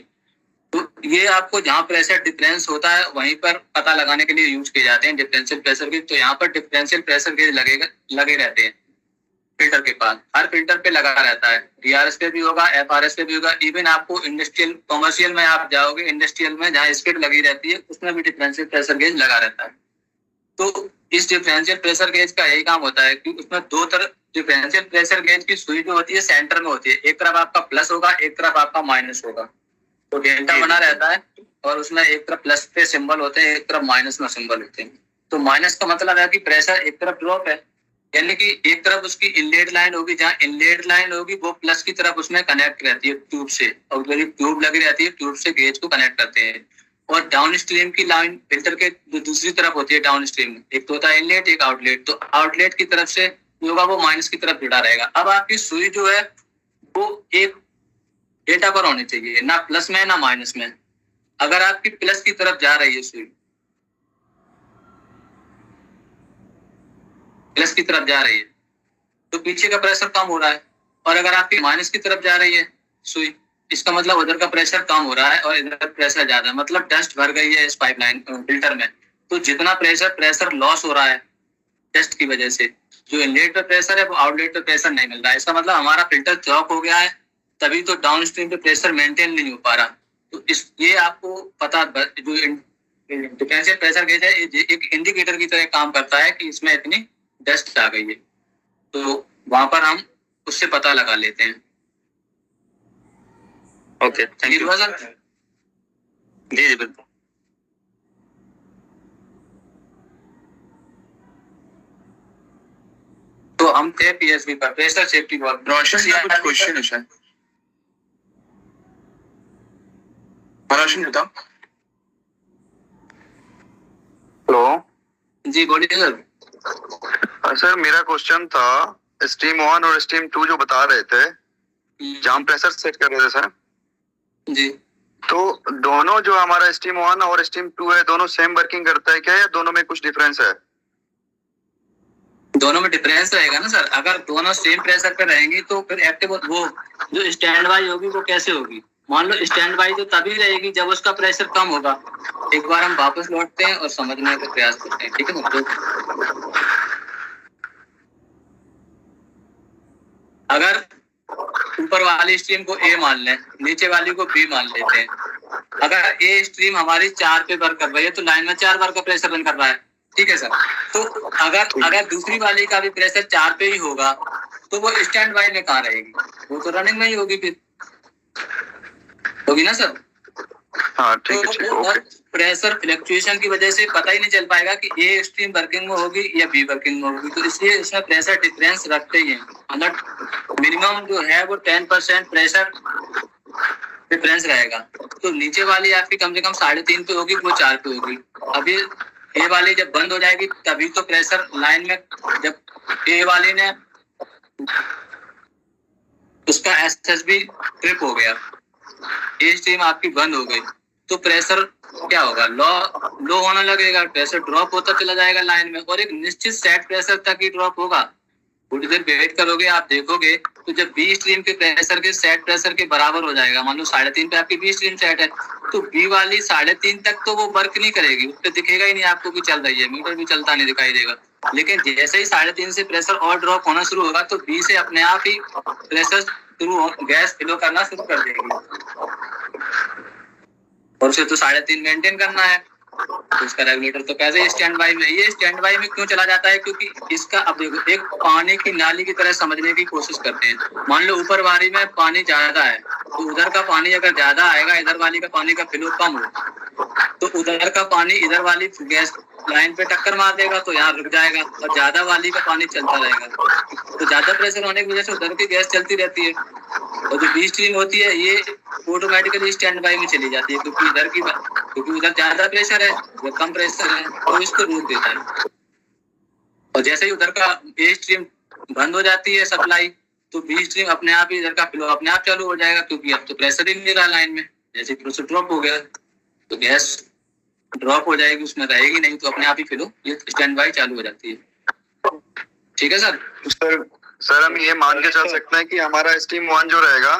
तो ये आपको जहाँ प्रेशर डिफरेंस होता है वहीं पर पता लगाने के लिए यूज किए जाते हैं डिफरेंशियल प्रेशर गेज। तो यहाँ पर डिफरेंशियल प्रेशर गेज लगे रहते हैं फिल्टर के पास, हर फिल्टर पे लगा रहता है। डीआरएस पे भी होगा, एफआरएस पे भी होगा, इवन आपको इंडस्ट्रियल कॉमर्शियल में आप जाओगे, इंडस्ट्रियल में जहाँ स्किड लगी रहती है उसमें भी डिफरेंशियल प्रेशर गेज लगा रहता है। तो इस डिफरेंशियल प्रेशर गेज का यही काम होता है कि उसमें 2 तरफ डिफरेंशियल प्रेशर गेज की सुई जो होती है सेंटर में होती है, एक तरफ आपका प्लस होगा, एक तरफ आपका माइनस होगा, तो डेल्टा बना रहता है और उसमें एक तरफ प्लस पे सिंबल होते हैं, एक तरफ माइनस में सिंबल होते हैं। तो माइनस का मतलब है कि प्रेशर एक तरफ ड्रॉप है, यानी कि एक तरफ उसकी इनलेट लाइन होगी, जहाँ इनलेट लाइन होगी वो प्लस की तरफ उसमें कनेक्ट रहती है ट्यूब से, और ट्यूब लगी रहती है, ट्यूब से गेज को कनेक्ट करते हैं। और डाउन स्ट्रीम की लाइन फिल्टर के जो दूसरी तरफ होती है डाउन स्ट्रीम, एक तो होता है इनलेट, एक आउटलेट। तो आउटलेट की तरफ से जो होगा वो माइनस की तरफ जुड़ा रहेगा। अब आपकी सुई जो है वो एक डेटा पर होनी चाहिए, ना प्लस में ना माइनस में। अगर आपकी प्लस की तरफ जा रही है सुई, प्लस की तरफ जा रही है तो पीछे का प्रेशर कम हो रहा है, और अगर आपकी माइनस की तरफ जा रही है सुई, इसका मतलब उधर का प्रेशर कम हो रहा है और इधर प्रेशर ज्यादा है, मतलब डस्ट भर गई है इस पाइपलाइन फिल्टर में। तो जितना प्रेशर लॉस हो रहा है डस्ट की वजह से, जो इनलेट पे प्रेशर है वो आउटलेट पे प्रेशर नहीं मिल रहा है। इसका मतलब हमारा फिल्टर चौक हो गया है, तभी तो डाउन स्ट्रीम पे प्रेशर मेंटेन नहीं हो पा रहा। तो ये आपको पता, जो डिफरेंशियल प्रेशर गेज है एक इंडिकेटर की तरह काम करता है कि इसमें इतनी डस्ट आ गई है, तो वहां पर हम उससे पता लगा लेते हैं। Okay, thank you sir. जी जी बिल्कुल। तो हम थे पीएसबी पर, प्रेशर सेफ्टी वाल्व। रोशन का कुछ क्वेश्चन है शायद, रोशन बताओ। हेलो जी बोलिए सर। सर, मेरा क्वेश्चन था स्टीम 1 और स्टीम 2 जो बता रहे थे, जहाँ प्रेशर सेट कर रहे थे सर, जी, तो दोनों जो हमारा स्टीम 1 और स्टीम 2 है, दोनों सेम वर्किंग करता है क्या, या दोनों में कुछ डिफरेंस है? दोनों में डिफरेंस रहेगा ना सर। अगर दोनों सेम प्रेशर पे रहेंगी तो फिर एक्टिव वो जो स्टैंड बाई होगी वो कैसे होगी? मान लो स्टैंड बाई तो तभी रहेगी जब उसका प्रेशर कम होगा। एक बार हम वापस लौटते हैं और समझने का प्रयास करते हैं, ठीक है ना। अगर ऊपर वाली स्ट्रीम को ए मान लें, नीचे वाली को बी मान लेते हैं। अगर ए स्ट्रीम हमारी 4 पे वर्क कर रही है तो लाइन में 4 बार का प्रेशर रन कर रहा है, ठीक है सर। तो अगर दूसरी वाली का भी प्रेशर 4 पे ही होगा तो वो स्टैंड बाई में कहाँ रहेगी, वो तो रनिंग में ही होगी, फिर होगी ना सर। हाँ ठीक है, ओके। प्रेशर फ्लक्चुएशन की वजह से पता ही नहीं चल पाएगा कि ए स्ट्रीम वर्किंग में होगी या बी वर्किंग में होगी, तो इसलिए इसमें प्रेशर डिफरेंस रखते ही हैं। मतलब मिनिमम जो है वो 10% प्रेशर डिफरेंस रहेगा। तो नीचे वाली आपकी कम से कम 3.5 पे होगी, वो 4 पे होगी। अभी ए वाली जब बंद हो जाएगी तभी तो प्रेशर लाइन में, जब ए वाली ने उसका एसएसबी ट्रिप हो गया, ए स्ट्रीम आपकी बंद हो गई, तो प्रेशर क्या होगा, लो होने लगेगा, प्रेशर ड्रॉप होता चला जाएगा लाइन में, और एक निश्चित सेट प्रेशर तक ही ड्रॉप होगा। थोड़ी देर वेट करोगे, आप देखोगे तो जब बी स्ट्रीम के प्रेशर के सेट प्रेशर के बराबर हो जाएगा, मान लो 3.5 पे आपकी बी स्ट्रीम सेट है, तो बी वाली 3.5 तक तो वो वर्क नहीं करेगी, उस पर दिखेगा ही नहीं आपको कि चल रही है, मीटर भी चलता नहीं दिखाई देगा। लेकिन जैसे ही 3.5 से प्रेशर और ड्रॉप होना शुरू होगा तो बी से अपने आप ही प्रेशर गैस फ्लो करना शुरू कर देगी, और उसे तो 3.5 मेंटेन करना है। तो इसका रेगुलेटर तो कैसे स्टैंड बाई में, ये स्टैंड बाई में क्यों चला जाता है, क्योंकि इसका अब देखो एक पानी की नाली की तरह समझने की कोशिश करते हैं। मान लो ऊपर वाली में पानी ज्यादा है तो उधर का पानी अगर ज्यादा आएगा, इधर वाली का पानी का फ्लो कम हो, तो उधर का पानी इधर वाली गैस लाइन पे टक्कर मार देगा तो यहाँ रुक जाएगा, और ज्यादा वाली का पानी चलता रहेगा। तो ज्यादा प्रेशर होने की वजह से उधर की गैस चलती रहती है, और जो बी स्ट्रीम होती है ये ऑटोमेटिकली स्टैंड बाई में चली जाती है, क्योंकि उधर ज्यादा प्रेशर है, उधर कम प्रेशर है, तो इसको रोक देता है। और जैसे ही उधर का ए स्ट्रीम बंद हो जाती है सप्लाई, तो बी स्ट्रीम अपने आप ही इधर का फ्लो अपने आप चालू हो जाएगा, क्योंकि अब तो प्रेशर ही नहीं रहा लाइन में। जैसे प्रेशर ड्रॉप हो गया तो गैस ड्रॉप हो जाएगी, उसमें रहेगी नहीं, तो अपने आप ही फ्लो ये स्टैंड बाई चालू हो जाती है। ठीक है सर। सर हम ये मान के चल सकते हैं कि हमारा स्टीम 1 जो रहेगा,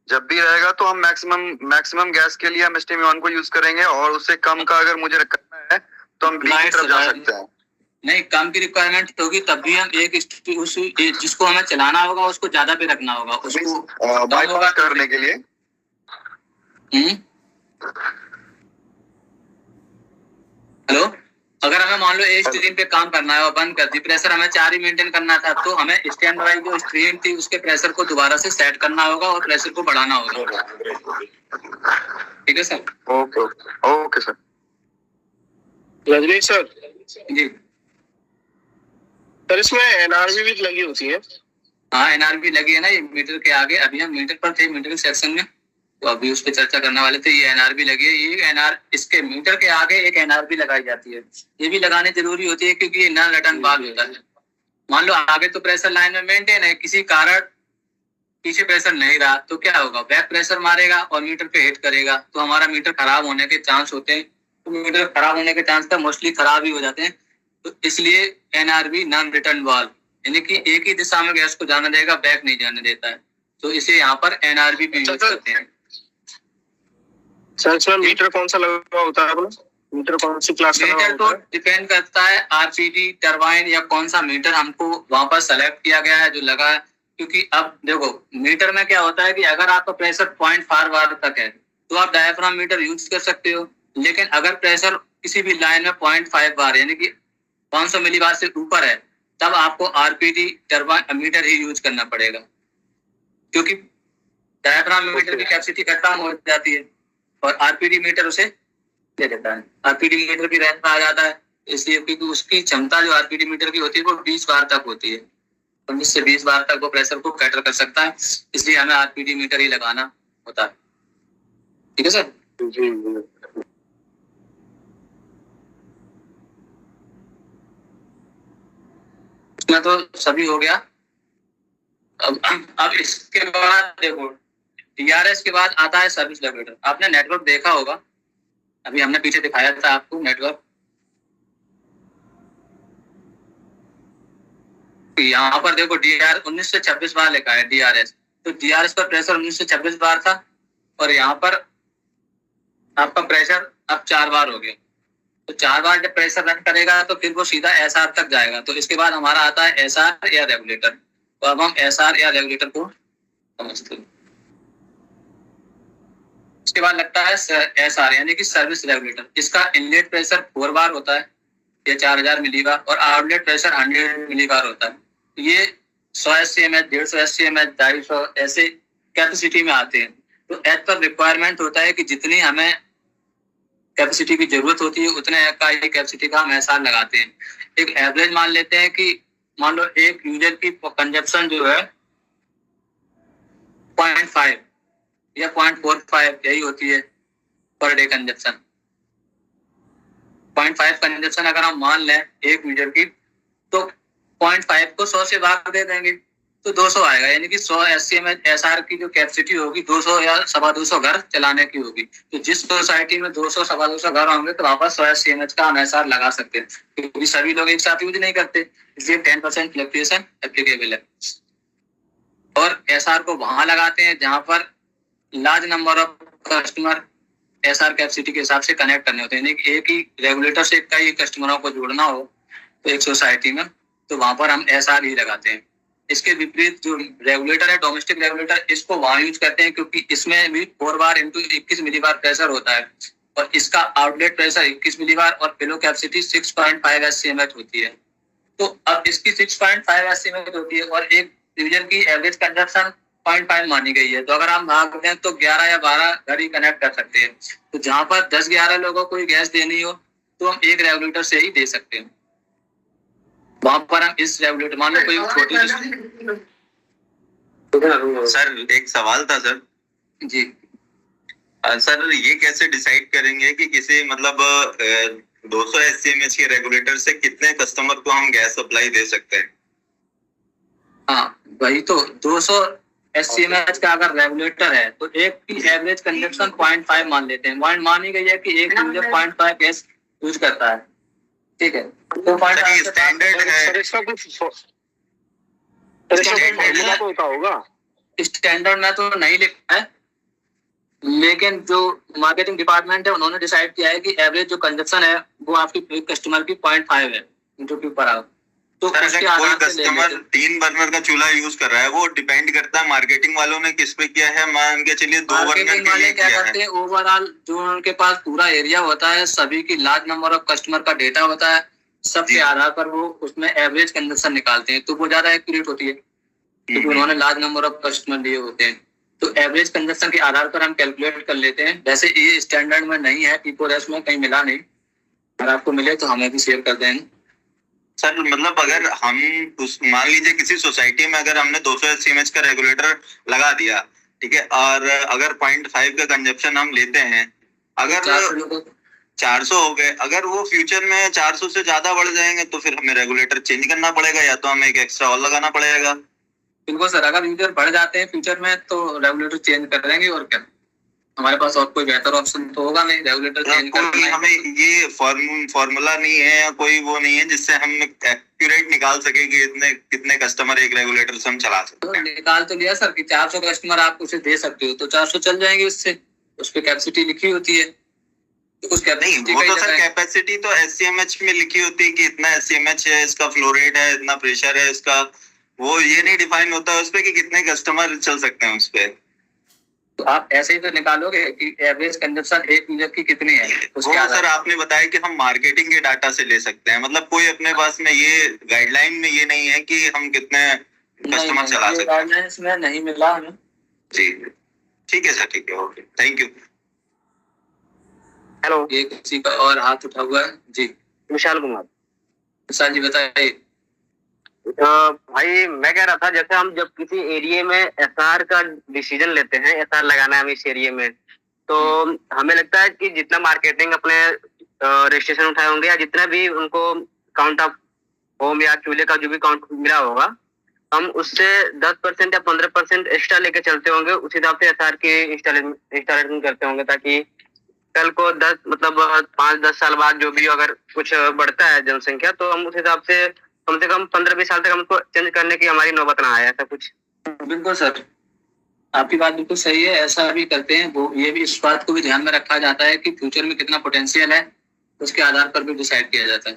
जब भी रहेगा तो हम मैक्सिमम गैस के लिए हम स्टीम 1 को यूज करेंगे, और उससे कम का अगर मुझे करना है तो हम बी की तरफ जा सकते हैं। नहीं, कम की रिक्वायरमेंट होगी तब भी हम जिसको हमें चलाना होगा उसको ज्यादा पे रखना होगा, उसको बाईपास करने के लिए। हेलो, अगर हमें मान लो ए स्ट्रीम पे काम करना है और बंद कर दी, प्रेशर हमें 4 ही मेंटेन करना था, तो हमें स्टैंड बाई जो स्ट्रीम थी उसके प्रेशर को दोबारा से सेट करना होगा और प्रेशर को बढ़ाना होगा। ठीक है sir. Okay sir. Rajneesh sir ji sir, इसमें एनआरबी भी लगी होती है? हाँ, एनआरबी लगी है ना, ये मीटर के आगे। अभी हम मीटर पर थे, मीटर सेक्शन में, तो अभी उस पर चर्चा करने वाले थे। ये एनआरबी लगी है, ये इसके मीटर के आगे एक एनआरबी लगाई जाती है। ये भी लगानी जरूरी होती है क्योंकि ये नॉन रिटर्न वाल्व होता है। मान लो आगे तो प्रेशर लाइन में मेंटेन है, किसी कारण पीछे प्रेशर नहीं रहा तो क्या होगा, बैक प्रेशर मारेगा और मीटर पे हिट करेगा, तो हमारा मीटर खराब होने के चांस होते हैं। तो मीटर खराब होने के चांस तो मोस्टली खराब ही हो जाते हैं। तो इसलिए एनआरबी नॉन रिटर्न वाल्व, यानी कि एक ही दिशा में गैस को जाने देगा, बैक नहीं जाने देता है, तो इसे यहाँ पर एनआरबी भी यूज करते हैं। सर मीटर कौन सा लगा होता है अपना? मीटर कौन सी क्लास का? मीटर तो डिपेंड करता है आरपीडी, टरबाइन या कौन सा मीटर हमको वहां पर सेलेक्ट किया गया है जो लगा है। क्योंकि अब देखो मीटर में क्या होता है कि अगर आपका प्रेशर 0.5 बार तक है तो आप डायफ्राम मीटर यूज कर सकते हो, लेकिन अगर प्रेशर किसी भी लाइन में 0.5 बार यानी कि 500 मिली बार से ऊपर है तब आपको आरपीडी टरबाइन मीटर ही यूज करना पड़ेगा, क्योंकि डायफ्राम मीटर की कैपेसिटी खत्म हो जाती है और आरपीडी मीटर उसे दे देता है। आरपीडी मीटर की रेंज में आ जाता है, इसलिए क्योंकि उसकी क्षमता जो आरपीडी मीटर की होती है वो 20 बार तक होती है, 19 से 20 बार तक वो प्रेशर को कैटर कर सकता है, इसलिए हमें आरपीडी मीटर ही लगाना होता है। ठीक है सर। इसमें तो सभी हो गया। अब इसके बाद देखो डीआरएस के बाद आता है सर्विस रेगुलेटर। आपने नेटवर्क देखा होगा, अभी हमने पीछे दिखाया था आपको नेटवर्क। यहाँ पर देखो डीआर 19 से 26 बार लिखा है डीआरएस, तो डीआरएस का प्रेशर 19 से 26 बार था। और यहाँ पर आपका प्रेशर अब 4 बार हो गया। तो 4 बार जब प्रेशर रन करेगा तो फिर वो सीधा एसआर तक जाएगा। तो इसके बाद हमारा आता है एसआर या रेगुलेटर। तो अब हम एसआर या रेगुलेटर को समझते हैं। इसके बाद लगता है एसआर यानी कि सर्विस रेगुलेटर। इसका इनलेट प्रेशर 4 बार होता है, ये 4000 मिलीबार, और आउटलेट प्रेशर 100 मिलीबार होता है। ये 100 SCMH, 150 SCMH, 250 ऐसे कैपेसिटी में आते हैं। तो एज पर रिक्वायरमेंट होता है कि जितनी हमें कैपेसिटी की जरूरत होती है उतने का ये कैपेसिटी का हम एसआर लगाते हैं। एक एवरेज मान लेते हैं कि मान लो एक यूजर की कंजप्शन जो है 0.5 या 0.45 यही होती है पर डे कंजप्शन। 0.5 कंजप्शन अगर हम मान लें एक यूजर की, तो 0.5 को 100 से भाग दे देंगे तो 200 आएगा। यानी कि 100 SCMH एसआर की जो कैपेसिटी होगी 200 या 250 घर चलाने की होगी। तो जिस सोसाइटी में 200 250 घर होंगे तो वहां पर 100 SCMH का हम एसआर लगा सकते हैं, क्योंकि सभी लोग एक साथ यूज नहीं करते, इसलिए 10% फ्लक्चुएशन एप्लीकेबल है। और एसआर को वहां लगाते हैं जहां पर large number of customer SR capacity के हिसाब से कनेक्ट करने होते हैं। यानी कि एक ही रेगुलेटर से कई कस्टमरों को जोड़ना हो तो एक सोसाइटी में, तो वहां पर हम एसआर ही लगाते हैं। इसके विपरीत जो रेगुलेटर है डोमेस्टिक रेगुलेटर, इसको वहां यूज करते हैं क्योंकि इसमें भी 4 बार इंटू 21 मिलीबार प्रेशर होता है और इसका आउटलेट प्रेशर 21 मिलीबार और पिलो कैपेसिटी 6.5 SCMH होती है। तो अब इसकी 6.5 SCMH होती है और एक यूजर की एवरेज कंजप्शन 0.5 मानी गई है। तो अगर हम भाग दें तो 11 या 12 घर ही कनेक्ट कर सकते हैं। तो जहां पर 10-11 लोगों को गैस देनी हो तो हम एक रेगुलेटर से ही दे सकते हैं। वहां पर हम इस रेगुलेटर मान लो कोई छोटी सर एक सवाल था सर जी। सर ये कैसे डिसाइड करेंगे कि किसी मतलब 200 SCMH के रेगुलेटर से कितने कस्टमर को हम गैस सप्लाई दे सकते हैं? हाँ वही तो, 200 SCMH का अगर रेगुलेटर है तो एक की एवरेज कंजप्शन 0.5 मान लेते हैं। पॉइंट मानी गई है कि एक यूजर 0.5 गैस यूज करता है, ठीक है। तो स्टैंडर्ड है, इसका कुछ स्टैंडर्ड में तो नहीं लिखा है, लेकिन जो मार्केटिंग डिपार्टमेंट है उन्होंने डिसाइड किया है कि एवरेज जो कंजप्शन है वो आपकी कस्टमर की 0.5 है इंटू 2 पर आवर। तो सर उसके अगर कोई आधार से कस्टमर 3 बर्नर का चूल्हा यूज कर रहा है, वो डिपेंड करता है मार्केटिंग वालों ने किस पे किया है। मान के चलिए 2 बर्नर मार्केटिंग के वाले लिए क्या किया करते है। हैं, ओवरऑल जो उनके पास पूरा एरिया होता है, सभी की लार्ज नंबर ऑफ कस्टमर का डेटा होता है, सबके जी। आधार पर वो उसमें एवरेज कंजप्शन निकालते हैं, तो वो ज्यादा एक्यूरेट होती है क्योंकि उन्होंने लार्ज नंबर ऑफ कस्टमर लिए होते हैं। तो एवरेज कंजप्शन के आधार पर हम कैलकुलेट कर लेते हैं। वैसे ये स्टैंडर्ड में नहीं है, T4S में कहीं मिला नहीं, अगर आपको मिले तो हमें भी शेयर कर देंगे। सर मतलब अगर हम उस मान लीजिए किसी सोसाइटी में अगर हमने 200 SCMH का रेगुलेटर लगा दिया, ठीक है, और अगर 0.5 का कंजप्शन हम लेते हैं, अगर 400 हो गए, अगर वो फ्यूचर में 400 से ज्यादा बढ़ जाएंगे तो फिर हमें रेगुलेटर चेंज करना पड़ेगा या तो हमें एक एक्स्ट्रा और लगाना पड़ेगा। बिल्कुल सर, अगर यूजर बढ़ जाते हैं फ्यूचर में तो रेगुलेटर चेंज कर देंगे, और क्या हमारे पास और कोई बेहतर ऑप्शन तो होगा नहीं रेगुलेटर चेंज कोई करना। हमें ये फॉर्मूला नहीं है या कोई वो नहीं है जिससे हम एक्यूरेट निकाल सके कि कितने कस्टमर एक रेगुलेटर से हम चला सकते तो हैं। निकाल तो लिया सर कि 400 कस्टमर आप उसे दे सकते हो, तो 400 चल जाएंगे उससे, उस पे कैपेसिटी लिखी होती है। तो उस नहीं, कैपेसिटी वो का तो ही सर लगाएंगे। कैपेसिटी तो SCMH में लिखी होती है कि इतना SCMH है, इसका फ्लो रेट है, इतना प्रेशर है इसका, वो ये नहीं डिफाइन होता है उसपे कि कितने कस्टमर चल सकते हैं उसपे। तो आप ऐसे ही तो निकालोगे कि एवरेज कंजप्शन एक यूजर की कितनी है वो उसके सर आधार। आपने बताया कि हम मार्केटिंग के डाटा से ले सकते हैं, मतलब कोई अपने पास में ये गाइडलाइन में ये नहीं है कि हम कितने कस्टमर चला सकते हैं। गाइडलाइंस में नहीं मिला हमें। जी ठीक है सर, ठीक है, ओके, थैंक यू। हेलो, ये किसी का और हाथ उठा हुआ है जी। विशाल कुमार। विशाल जी बताइए। भाई मैं कह रहा था, जैसे हम जब किसी एरिया में एसआर का डिसीजन लेते हैं, एसआर लगाना है हम इस एरिया में, तो हमें लगता है कि जितना मार्केटिंग अपने रजिस्ट्रेशन उठाए होंगे या जितना भी उनको काउंट ऑफ होम या चूल्हे का जो भी काउंट मिला होगा, हम उससे 10% या 15% एक्स्ट्रा लेके चलते होंगे। उस हिसाब से एसआर की इंस्टॉलेशन करते होंगे, ताकि कल को 5-10 साल बाद जो भी अगर कुछ बढ़ता है जनसंख्या, तो हम उस हिसाब से कम 15-20 साल तक हम उसको चेंज करने की हमारी नौबत ना आए, ऐसा कुछ। बिल्कुल सर, आपकी बात बिल्कुल सही है, ऐसा भी करते हैं वो, ये भी इस बात को भी ध्यान में रखा जाता है कि फ्यूचर में कितना पोटेंशियल है, उसके आधार पर भी डिसाइड किया जाता है।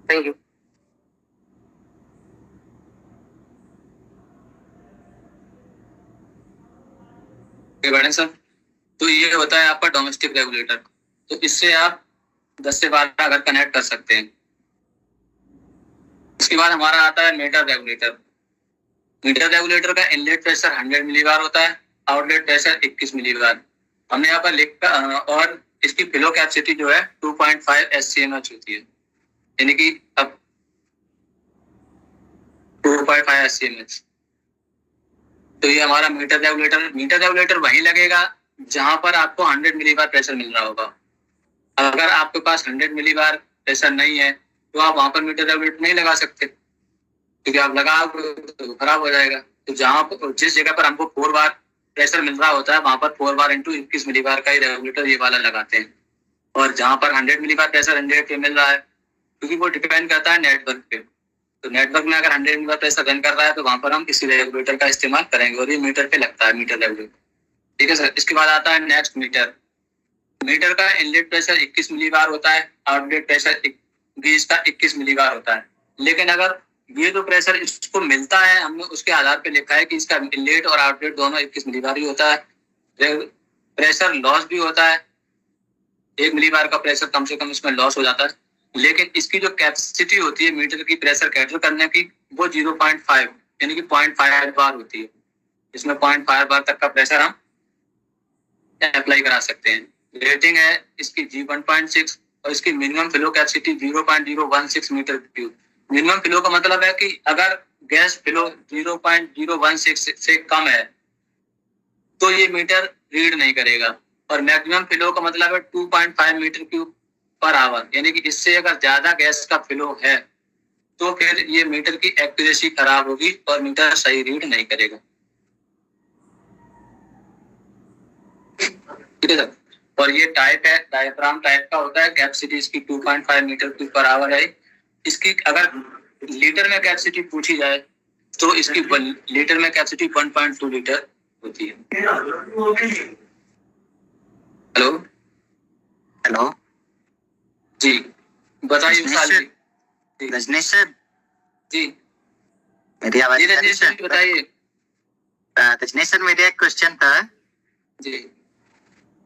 Thank you. बढ़े सर। तो ये होता है आपका डोमेस्टिक रेगुलेटर। तो इससे आप 10 से 12 घर कनेक्ट कर सकते हैं। इसके बाद हमारा आता है मीटर रेगुलेटर। मीटर रेगुलेटर का इनलेट प्रेशर 100 मिलीबार होता है, आउटलेट प्रेशर 21 मिलीबार। हमने यहाँ पर लिखा, और इसकी फ्लो कैपेसिटी जो है 2.5 SCMH होती है, यानी कि अब 2.5 SCMH। तो ये हमारा मीटर रेगुलेटर वहीं लगेगा जहां पर आपको 100 मिलीबार प्रेशर मिल रहा होगा। अगर आपके पास 100 मिलीबार प्रेशर नहीं है तो आप वहां पर मीटर रेगुलेटर नहीं लगा सकते, क्योंकि आप लगाओगे तो खराब हो जाएगा। तो जहां पर, जिस जगह पर हमको 4 बार प्रेशर मिल रहा होता है, वहां पर 4 बार इंटू 21 मिलीबार का ही रेगुलेटर ये वाला लगाते हैं। और जहां पर 100 मिलीबार प्रेशर 100 पे मिल रहा है, क्योंकि वो डिपेंड करता है नेटवर्क पे, तो नेटवर्क में अगर 100 मिलीबार प्रेशर रन कर रहा है तो वहां पर हम इसी रेगुलेटर का इस्तेमाल करेंगे, और ये मीटर पे लगता है, मीटर रेगुलेटर। ठीक है सर। इसके बाद आता है नेक्स्ट मीटर। मीटर का इनलेट प्रेशर 21 मिलीबार होता है, आउटलेट प्रेशर भी इसका 21 मिलीबार होता है। लेकिन अगर ये जो प्रेशर इसको मिलता है, हमने उसके आधार पे लिखा है कि इसका इनलेट और आउटलेट दोनों 21 मिलीबार ही होता है। प्रेशर लॉस भी होता है, 1 मिलीबार का प्रेशर कम से कम इसमें लॉस हो जाता है। लेकिन इसकी जो कैपेसिटी होती है मीटर की प्रेशर कैटर करने की, वो 0.5 यानी कि 0.5 बार होती है। इसमें 0.5 बार तक का प्रेशर हम अप्लाई करा सकते हैं। रेटिंग है इसकी G1.6 और इसकी minimum flow capacity 0.016 metre cube. Minimum flow का मतलब है कि अगर गैस फ्लो 0.016 से कम है तो ये मीटर रीड नहीं करेगा, और मैक्सिमम फ्लो का मतलब है 2.5 मीटर क्यूब पर आवर, यानी कि इससे अगर ज्यादा गैस का फ्लो है तो फिर ये मीटर की एक्यूरेसी खराब होगी और मीटर सही रीड नहीं करेगा। ठीक है सर। और ये टाइप है, डायफ्राम टाइप का होता है। कैपेसिटी इसकी 2.5 मीटर क्यूब पर आवर है। इसकी अगर लीटर में कैपेसिटी पूछी जाए तो इसकी लीटर में कैपेसिटी 1.2 लीटर होती है। हेलो हेलो जी, बताइए विशाल जी। रजनीश सर, जी मेरी आवाज जी आ रही है रजनीश सर? जी, बताइए। रजनीश सर, मेरा एक क्वेश्चन था। जी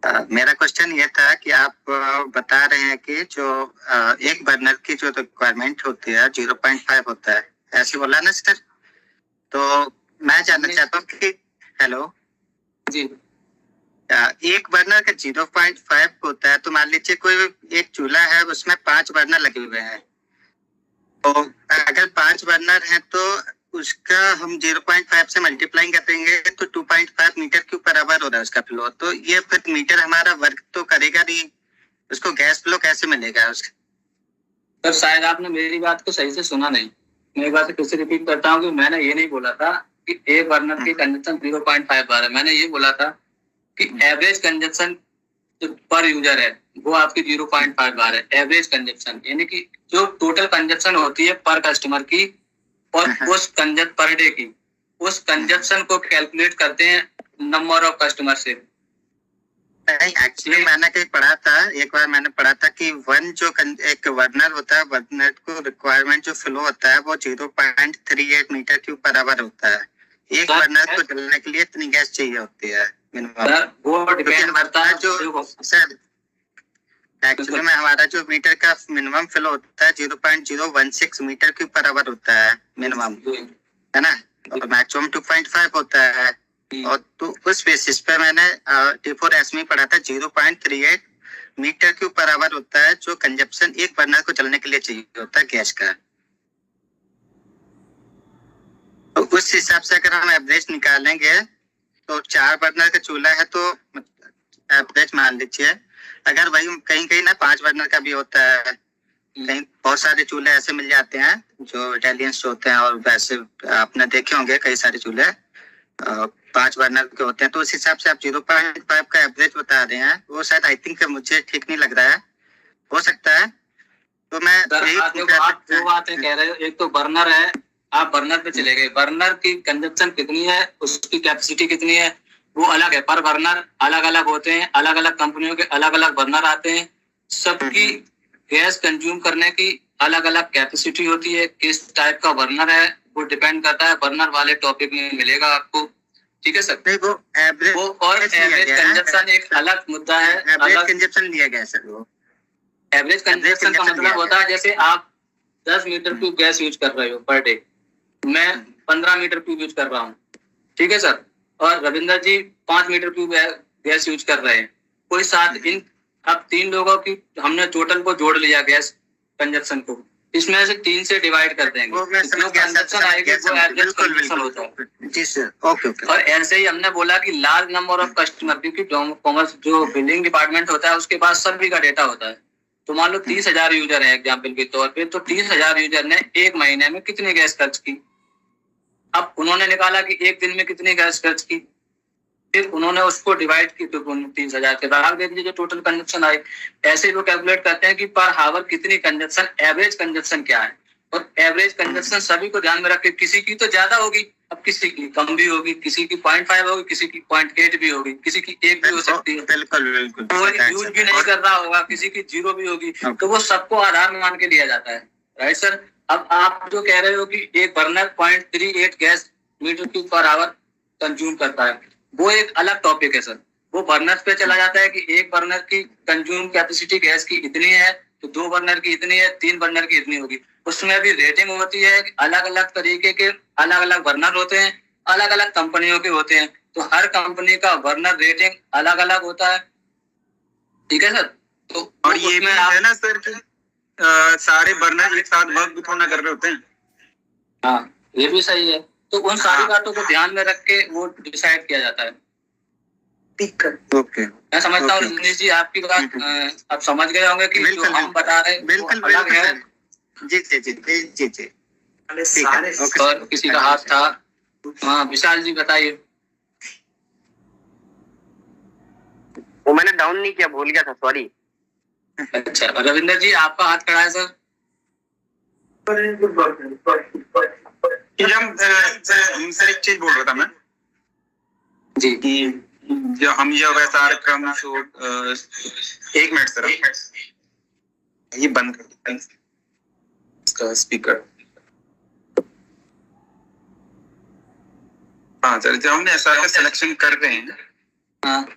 मेरा क्वेश्चन ये था कि आप बता रहे हैं कि जो एक बर्नर की जो रिक्वायरमेंट होती है 0.5 होता है, ऐसे बोला ना सर? तो मैं जानना चाहता हूँ कि हेलो जी एक बर्नर का 0.5 होता है, तो मान लीजिए कोई एक चूल्हा है, उसमें 5 बर्नर लगे हुए हैं। तो अगर 5 बर्नर हैं तो उसका हम 0.5 से मल्टीप्लाई करेंगे तो 2.5 मीटर क्यूब पर आवर हो रहा है उसका फ्लो। तो ये फिर मीटर हमारा वर्क तो करेगा नहीं, उसको गैस फ्लो कैसे मिलेगा उसका? सर, शायद आपने मेरी बात को सही से सुना नहीं। मैं एक बार फिर से रिपीट करता हूँ कि मैंने ये नहीं बोला था कि एक बर्नर की कंजप्शन 0.5 बार है। मैंने ये बोला था कि एवरेज कंजप्शन जो पर यूजर है वो आपकी 0.5 बार है। एवरेज कंजप्शन यानी कि जो टोटल कंजप्शन होती है पर कस्टमर की, और उस पर डे की, उस कंजप्शन को कैलकुलेट करते हैं नंबर ऑफ कस्टमर से। नहीं, एक्चुअली मैंने कहीं पढ़ा था, एक बार मैंने पढ़ा था कि एक बर्नर होता है, बर्नर को रिक्वायरमेंट जो फ्लो होता है वो 0.38 मीटर क्यूब पर आवर होता है। एक बर्नर को जलने के लिए इतनी गैस चाहिए होती है मिनिमम। वो डिपेंड करता है जो सर एक्चुअली में हमारा जो मीटर का मिनिमम फ्लो होता है 0.016 मीटर क्यूब पर आवर होता है मिनिमम, है ना? और मैक्सिमम 2.5 होता है। और तो उस बेसिस पे मैंने T4S में पढ़ा था 0.38 मीटर क्यूब पर आवर होता है जो कंजप्शन एक बर्नर को चलने के लिए चाहिए होता है गैस का। तो उस हिसाब से अगर हम एवरेज निकालेंगे तो 4 बर्नर का चूल्हा है तो एवरेज मान लीजिए, अगर वही कहीं कहीं ना 5 बर्नर का भी होता है, कहीं बहुत सारे चूल्हे ऐसे मिल जाते हैं जो इटालियंस होते हैं, और वैसे आपने देखे होंगे कई सारे चूल्हे 5 बर्नर के होते हैं। तो उस हिसाब से आप 0.5 का एवरेज बता रहे हैं, वो शायद आई थिंक मुझे ठीक नहीं लग रहा है। हो सकता है तो मैं आप दो बातें कह रहे हो। एक तो बर्नर है, आप बर्नर पे चले गए, बर्नर की कंजप्शन कितनी है, उसकी कैपेसिटी कितनी है, वो अलग है। पर बर्नर अलग अलग होते हैं, अलग अलग कंपनियों के अलग अलग बर्नर आते हैं, सबकी गैस कंज्यूम करने की अलग अलग कैपेसिटी होती है। किस टाइप का बर्नर है वो डिपेंड करता है, बर्नर वाले टॉपिक में मिलेगा आपको। ठीक है सर। नहीं, वो एवरेज वो और एवरेज कंजप्शन एक अलग मुद्दा है। एवरेज अलग कंजप्शन लिया गया है सर। वो एवरेज कंजप्शन का मतलब होता है जैसे आप 10 मीटर क्यूब गैस यूज कर रहे हो पर डे, मैं 15 मीटर क्यूब यूज कर रहा हूँ, ठीक है सर, और रविंदर जी 5 मीटर क्यूब गैस यूज कर रहे हैं। कोई साथ इन अब 3 लोगों की हमने टोटल को जोड़ लिया गैस कंजप्शन को, इसमें से 3 से डिवाइड कर देंगे, वो मैं समझ गया कंजप्शन आएगी वो एवरेज कंजप्शन होता है। जी सर, ओके ओके। और ऐसे ही हमने बोला कि लार्ज नंबर ऑफ कस्टमर, क्योंकि कॉमर्स जो बिलिंग डिपार्टमेंट होता है उसके पास सभी का डेटा होता है। तो मान लो 30,000 यूजर है एग्जाम्पल के तौर पे, तो 30,000 यूजर ने एक महीने में कितनी गैस खर्च की। अब उन्होंने निकाला कि एक दिन में कितनी गैस खर्च की, फिर उन्होंने उसको डिवाइड की तो 30,000 के भाग दे दिए जो टोटल कंजप्शन आए। ऐसे वो कैलकुलेट करते हैं कि पर हावर कितनी कंजप्शन, एवरेज कंजप्शन क्या है। और एवरेज कंजप्शन सभी को ध्यान में रख के, किसी की तो ज्यादा होगी, अब किसी की कम भी होगी, किसी की 0.5 होगी, किसी की 0.8 भी होगी, किसी की 1 भी हो सकती है, बिल्कुल बिल्कुल। कोई यूज भी नहीं कर रहा होगा, किसी की 0 भी होगी। तो वो सबको आधार मान के लिया जाता है, राइट सर। अब आप जो कह रहे हो कि एक burner 0.38 gas metre cube per hour consume करता है, वो एक अलग टॉपिक है सर। वो बर्नर पे चला जाता है कि एक बर्नर की कंज्यूम कैपेसिटी गैस की इतनी है, तो 2 बर्नर की इतनी है, 3 बर्नर की इतनी होगी। उसमें भी रेटिंग होती है, अलग अलग तरीके के अलग अलग बर्नर होते हैं, अलग अलग कंपनियों के होते हैं, तो हर कंपनी का बर्नर रेटिंग अलग अलग होता है, ठीक है सर। तो और ये भी है ना सर कि सारे बर्नर एक साथ वर्क भी तो ना कर रहे होते हैं। हाँ, ये भी सही है। तो उन सारी बातों को ध्यान में रख के वो डिसाइड किया जाता है। ओके, मैं समझता हूँ रजनीश जी आपकी बात आप समझ गए होंगे कि जो हम बता रहे हैं बिल्कुल वो अलग है। जी जी जी जी जी। और किसी का हाथ था, हाँ विशाल जी बताइए। वो मैंने डाउन नहीं किया, भूल गया था, सॉरी। अच्छा, रविंदर जी आपका हाथ खड़ा है सर। सर एक चीज बोल रहा था मैं जी कि जो हम ये वैसा क्रम शो 1 मिनट सर, ये बंद कर दें इसका स्पीकर। हाँ सर, जब हमने एसआर का सिलेक्शन कर रहे हैं, हाँ,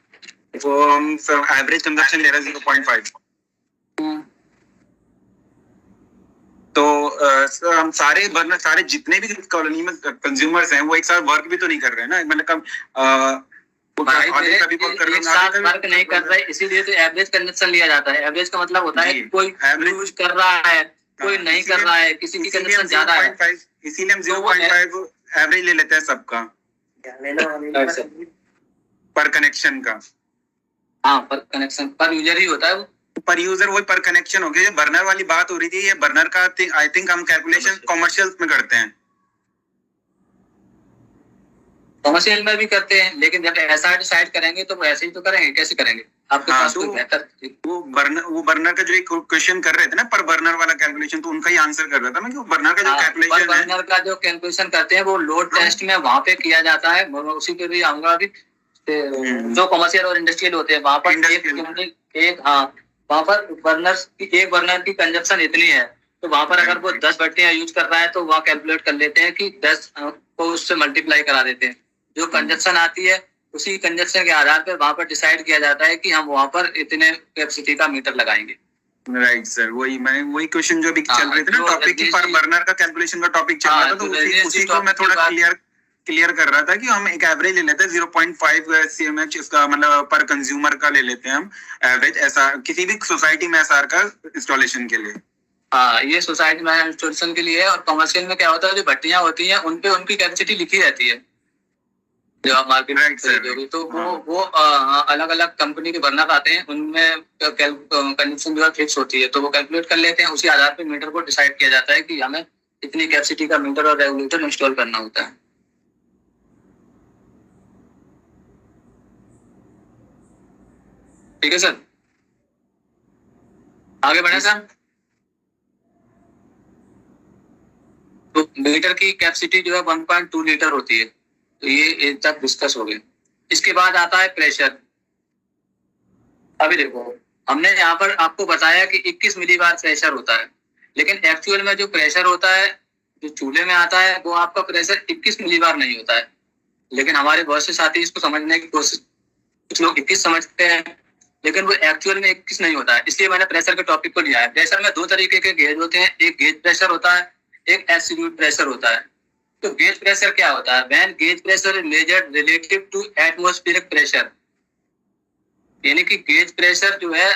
वो हम सर एवरेज कंजप्शन ले रहे हैं 0.5। तो सर हम सारे बर्नर, सारे जितने भी कॉलोनी में कंज्यूमर्स हैं वो एक साथ वर्क भी तो नहीं कर रहे हैं ना, मतलब कम एक साथ वर्क नहीं कर रहे, इसीलिए तो एवरेज कंजप्शन लिया जाता है। एवरेज का मतलब होता है कि कोई यूज कर रहा है, कोई नहीं कर रहा है, किसी की कंजप्शन ज्यादा है, इसीलिए हम 0.5 एवरेज ले लेते हैं सबका पर कनेक्शन का। हाँ, पर कनेक्शन पर यूजर ही होता है वो। पर यूजर वही पर कनेक्शन हो गया। बर्नर वाली बात हो रही थी, ये बर्नर का आई थिंक हम कैलकुलेशन कॉमर्शियल में करते हैं, कॉमर्शियल में भी करते हैं, लेकिन जब ऐसा डिसाइड करेंगे तो ऐसे ही तो करेंगे, कैसे करेंगे। आपके पास कोई बेहतर वो बर्नर का जो एक क्वेश्चन कर रहे थे ना, पर बर्नर वाला कैलकुलेशन, तो उनका ही आंसर कर रहा था मैं कि बर्नर का जो कैलकुलेशन है, बर्नर का जो कैलकुलेशन करते हैं वो लोड टेस्ट में वहां पे किया जाता है। मैं उसी पे भी आऊंगा अभी। जो कॉमर्शियल और इंडस्ट्रियल होते हैं वहां पर एक हाँ, वहां पर एक बर्नर की कंजप्शन इतनी है, तो वहां पर अगर वो 10 भट्टियां यूज कर रहा है तो वहाँ कैलकुलेट कर लेते हैं कि 10 को उससे मल्टीप्लाई करा देते हैं। जो कंजप्शन आती है उसी कंजप्शन के आधार पर वहां पर डिसाइड किया जाता है कि हम वहां पर इतने कैपेसिटी का मीटर लगाएंगे। राइट सर, वही क्वेश्चन जो अभी चल रहे थे ना टॉपिक की, पर बर्नर का कैलकुलेशन का टॉपिक चल रहा था, तो उसी को मैं थोड़ा क्लियर कर रहा था कि हम एक एवरेज ले लेते हैं 0.5 CMH, इसका मतलब पर कंज्यूमर का ले लेते हैं हम एवरेज, ऐसा किसी भी सोसाइटी में एसआर का इंस्टॉलेशन के लिए। हाँ, ये सोसाइटी में इंस्टॉलेशन के लिए है। और कमर्शियल में क्या होता है, जो भट्टियां होती हैं उन पे उनकी कैपेसिटी लिखी रहती है जो आप मार्केट में खरीदोगे, तो वो अलग अलग कंपनी के बर्नर आते हैं, उनमें कंडीशन जो है फिक्स होती है, तो वो कैलकुलेट कर लेते हैं। उसी आधार पर मीटर को डिसाइड किया जाता है कि हमें इतनी कैपेसिटी का मीटर और रेगुलेटर इंस्टॉल करना होता है। ठीक है सर, आगे बढ़े सर। तो मीटर की कैपेसिटी जो है 1.2 लीटर होती है। तो ये तक डिस्कस हो गया। इसके बाद आता है प्रेशर। अभी देखो, हमने यहाँ पर आपको बताया कि 21 मिलीबार प्रेशर होता है, लेकिन एक्चुअल में जो प्रेशर होता है जो चूल्हे में आता है वो आपका प्रेशर 21 मिलीबार नहीं होता है। लेकिन हमारे बहुत से साथी इसको समझने की कोशिश, कुछ लोग 21 समझते हैं, लेकिन वो एक्चुअल में 21 नहीं होता है। इसलिए मैंने प्रेशर के टॉपिक को लिया है। प्रेशर में 2 तरीके के गेज होते हैं, एक गेज प्रेशर होता है, एक एब्सोल्यूट प्रेशर होता है। तो गेज प्रेशर क्या होता है? When gauge pressure is measured relative to atmospheric pressure, यानी कि गेज प्रेशर जो है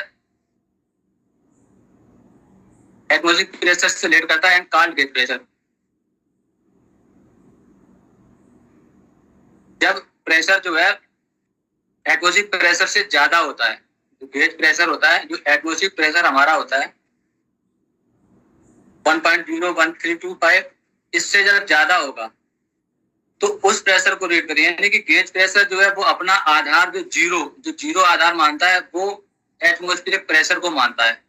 एटमॉस्फेरिक प्रेशर से रिलेट करता है, एंड कॉल्ड गेज प्रेशर। जब प्रेशर जो है एटमॉस्फेरिक प्रेशर से ज्यादा होता है, जो गेज प्रेशर होता है, जो एटमॉस्फेरिक प्रेशर हमारा होता है 1.01325, इससे जब ज्यादा होगा तो उस प्रेशर को रेट करिए। यानी कि गेज प्रेशर जो है वो अपना आधार जो जीरो आधार मानता है वो एटमॉस्फेरिक प्रेशर को मानता है,